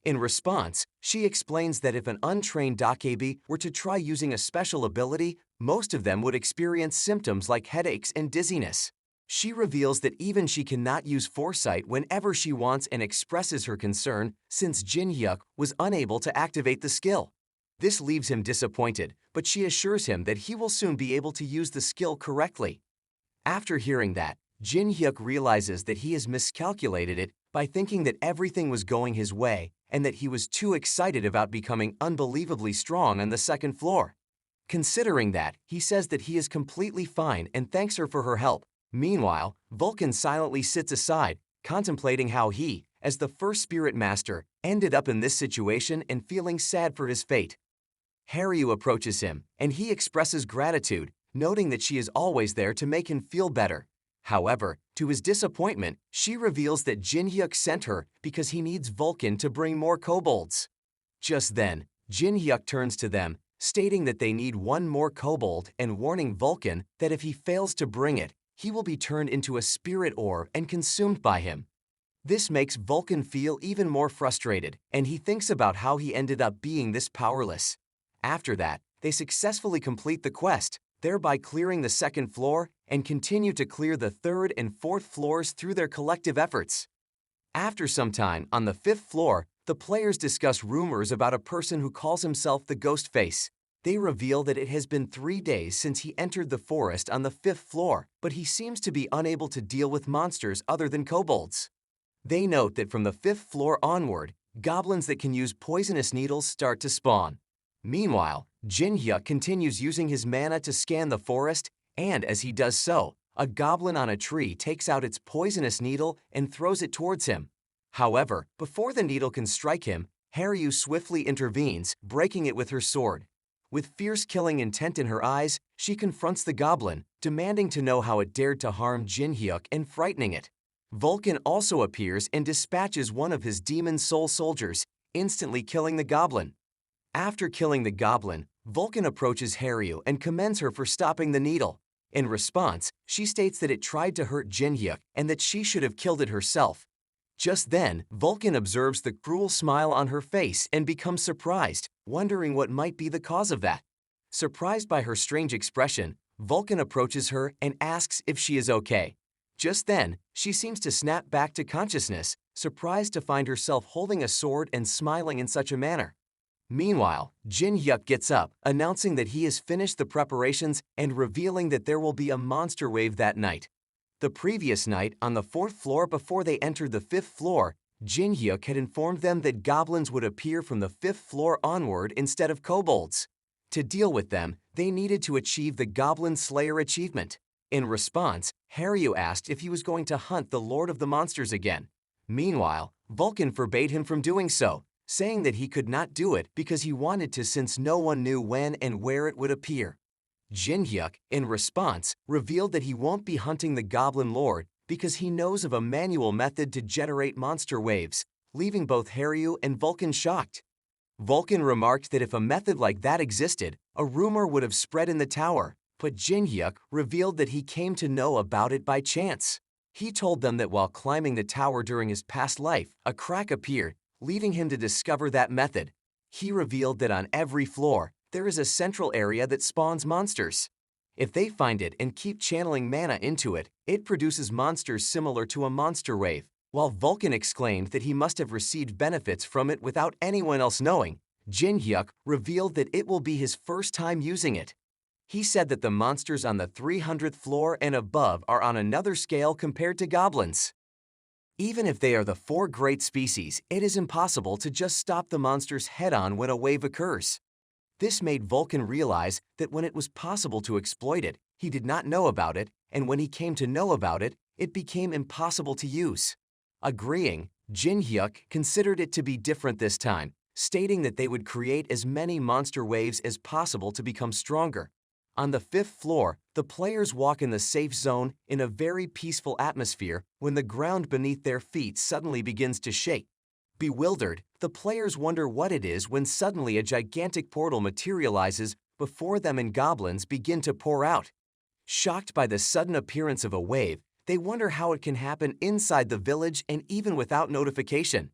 In response, she explains that if an untrained Dakebi were to try using a special ability, most of them would experience symptoms like headaches and dizziness. She reveals that even she cannot use foresight whenever she wants and expresses her concern since Jinhyuk was unable to activate the skill. This leaves him disappointed, but she assures him that he will soon be able to use the skill correctly. After hearing that, Jinhyuk realizes that he has miscalculated it by thinking that everything was going his way and that he was too excited about becoming unbelievably strong on the second floor. Considering that, he says that he is completely fine and thanks her for her help. Meanwhile, Vulcan silently sits aside, contemplating how he, as the first spirit master, ended up in this situation and feeling sad for his fate. Haryu approaches him, and he expresses gratitude, noting that she is always there to make him feel better. However, to his disappointment, she reveals that Jinhyuk sent her because he needs Vulcan to bring more kobolds. Just then, Jinhyuk turns to them, stating that they need one more kobold and warning Vulcan that if he fails to bring it, he will be turned into a spirit orb and consumed by him. This makes Vulcan feel even more frustrated, and he thinks about how he ended up being this powerless. After that, they successfully complete the quest, thereby clearing the second floor and continue to clear the third and fourth floors through their collective efforts. After some time, on the fifth floor, the players discuss rumors about a person who calls himself the Ghost Face. They reveal that it has been 3 days since he entered the forest on the fifth floor, but he seems to be unable to deal with monsters other than kobolds. They note that from the fifth floor onward, goblins that can use poisonous needles start to spawn. Meanwhile, Jinhyuk continues using his mana to scan the forest, and as he does so, a goblin on a tree takes out its poisonous needle and throws it towards him. However, before the needle can strike him, Haryu swiftly intervenes, breaking it with her sword. With fierce killing intent in her eyes, she confronts the goblin, demanding to know how it dared to harm Jinhyuk and frightening it. Vulcan also appears and dispatches one of his demon soul soldiers, instantly killing the goblin. After killing the goblin, Vulcan approaches Haryu and commends her for stopping the needle. In response, she states that it tried to hurt Jinhyuk and that she should have killed it herself. Just then, Vulcan observes the cruel smile on her face and becomes surprised, wondering what might be the cause of that. Surprised by her strange expression, Vulcan approaches her and asks if she is okay. Just then, she seems to snap back to consciousness, surprised to find herself holding a sword and smiling in such a manner. Meanwhile, Jinhyuk gets up, announcing that he has finished the preparations and revealing that there will be a monster wave that night. The previous night, on the fourth floor before they entered the fifth floor, Jinhyuk had informed them that goblins would appear from the fifth floor onward instead of kobolds. To deal with them, they needed to achieve the Goblin Slayer achievement. In response, Haryu asked if he was going to hunt the Lord of the Monsters again. Meanwhile, Vulcan forbade him from doing so, saying that he could not do it because he wanted to since no one knew when and where it would appear. Jinhyuk, in response, revealed that he won't be hunting the Goblin Lord because he knows of a manual method to generate monster waves, leaving both Haryu and Vulcan shocked. Vulcan remarked that if a method like that existed, a rumor would have spread in the tower, but Jinhyuk revealed that he came to know about it by chance. He told them that while climbing the tower during his past life, a crack appeared, leading him to discover that method. He revealed that on every floor, there is a central area that spawns monsters. If they find it and keep channeling mana into it, it produces monsters similar to a monster wave. While Vulcan exclaimed that he must have received benefits from it without anyone else knowing, Jinhyuk revealed that it will be his first time using it. He said that the monsters on the 300th floor and above are on another scale compared to goblins. Even if they are the 4 great species, it is impossible to just stop the monsters head-on when a wave occurs. This made Vulcan realize that when it was possible to exploit it, he did not know about it, and when he came to know about it, it became impossible to use. Agreeing, Jinhyuk considered it to be different this time, stating that they would create as many monster waves as possible to become stronger. On the 5th floor, the players walk in the safe zone in a very peaceful atmosphere when the ground beneath their feet suddenly begins to shake. Bewildered, the players wonder what it is when suddenly a gigantic portal materializes before them and goblins begin to pour out. Shocked by the sudden appearance of a wave, they wonder how it can happen inside the village and even without notification.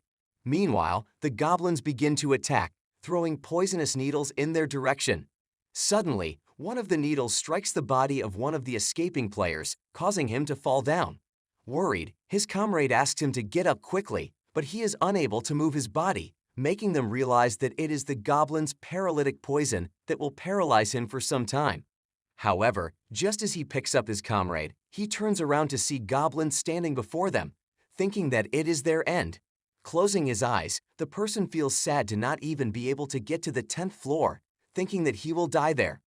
Meanwhile, the goblins begin to attack, throwing poisonous needles in their direction. Suddenly, one of the needles strikes the body of one of the escaping players, causing him to fall down. Worried, his comrade asks him to get up quickly, but he is unable to move his body, making them realize that it is the goblin's paralytic poison that will paralyze him for some time. However, just as he picks up his comrade, he turns around to see goblins standing before them, thinking that it is their end. Closing his eyes, the person feels sad to not even be able to get to the 10th floor, thinking that he will die there.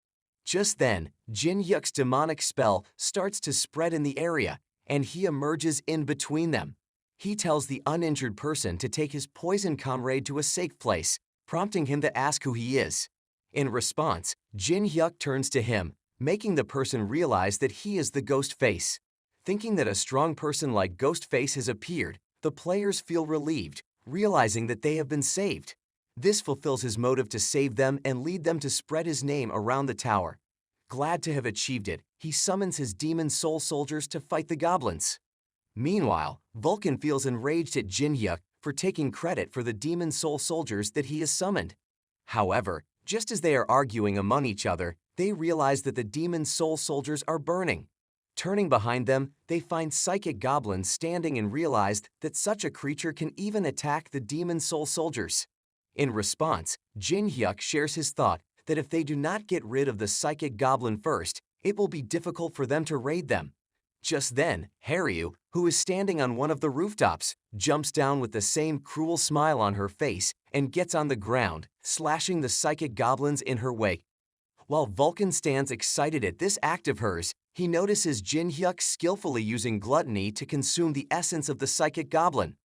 Just then, Jinhyuk's demonic spell starts to spread in the area, and he emerges in between them. He tells the uninjured person to take his poison comrade to a safe place, prompting him to ask who he is. In response, Jinhyuk turns to him, making the person realize that he is the ghost face. Thinking that a strong person like Ghostface has appeared, the players feel relieved, realizing that they have been saved. This fulfills his motive to save them and lead them to spread his name around the tower. Glad to have achieved it, he summons his demon soul soldiers to fight the goblins. Meanwhile, Vulcan feels enraged at Jinhyuk for taking credit for the demon soul soldiers that he has summoned. However, just as they are arguing among each other, they realize that the demon soul soldiers are burning. Turning behind them, they find psychic goblins standing and realize that such a creature can even attack the demon soul soldiers. In response, Jinhyuk shares his thought that if they do not get rid of the psychic goblin first, it will be difficult for them to raid them. Just then, Haryu, who is standing on one of the rooftops, jumps down with the same cruel smile on her face and gets on the ground, slashing the psychic goblins in her wake. While Vulcan stands excited at this act of hers, he notices Jinhyuk skillfully using gluttony to consume the essence of the psychic goblin.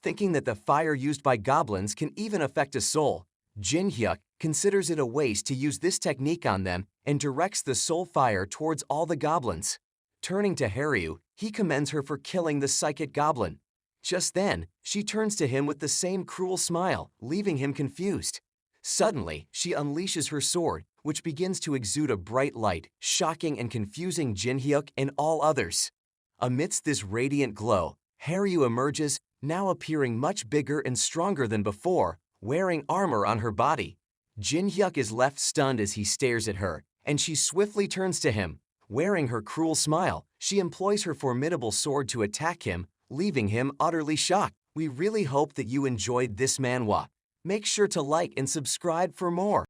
Thinking that the fire used by goblins can even affect a soul, Jinhyuk considers it a waste to use this technique on them and directs the soul fire towards all the goblins. Turning to Haryu, he commends her for killing the psychic goblin. Just then, she turns to him with the same cruel smile, leaving him confused. Suddenly, she unleashes her sword, which begins to exude a bright light, shocking and confusing Jinhyuk and all others. Amidst this radiant glow, Haryu emerges, now appearing much bigger and stronger than before, wearing armor on her body. Jinhyuk is left stunned as he stares at her, and she swiftly turns to him. Wearing her cruel smile, she employs her formidable sword to attack him, leaving him utterly shocked. We really hope that you enjoyed this manhwa. Make sure to like and subscribe for more.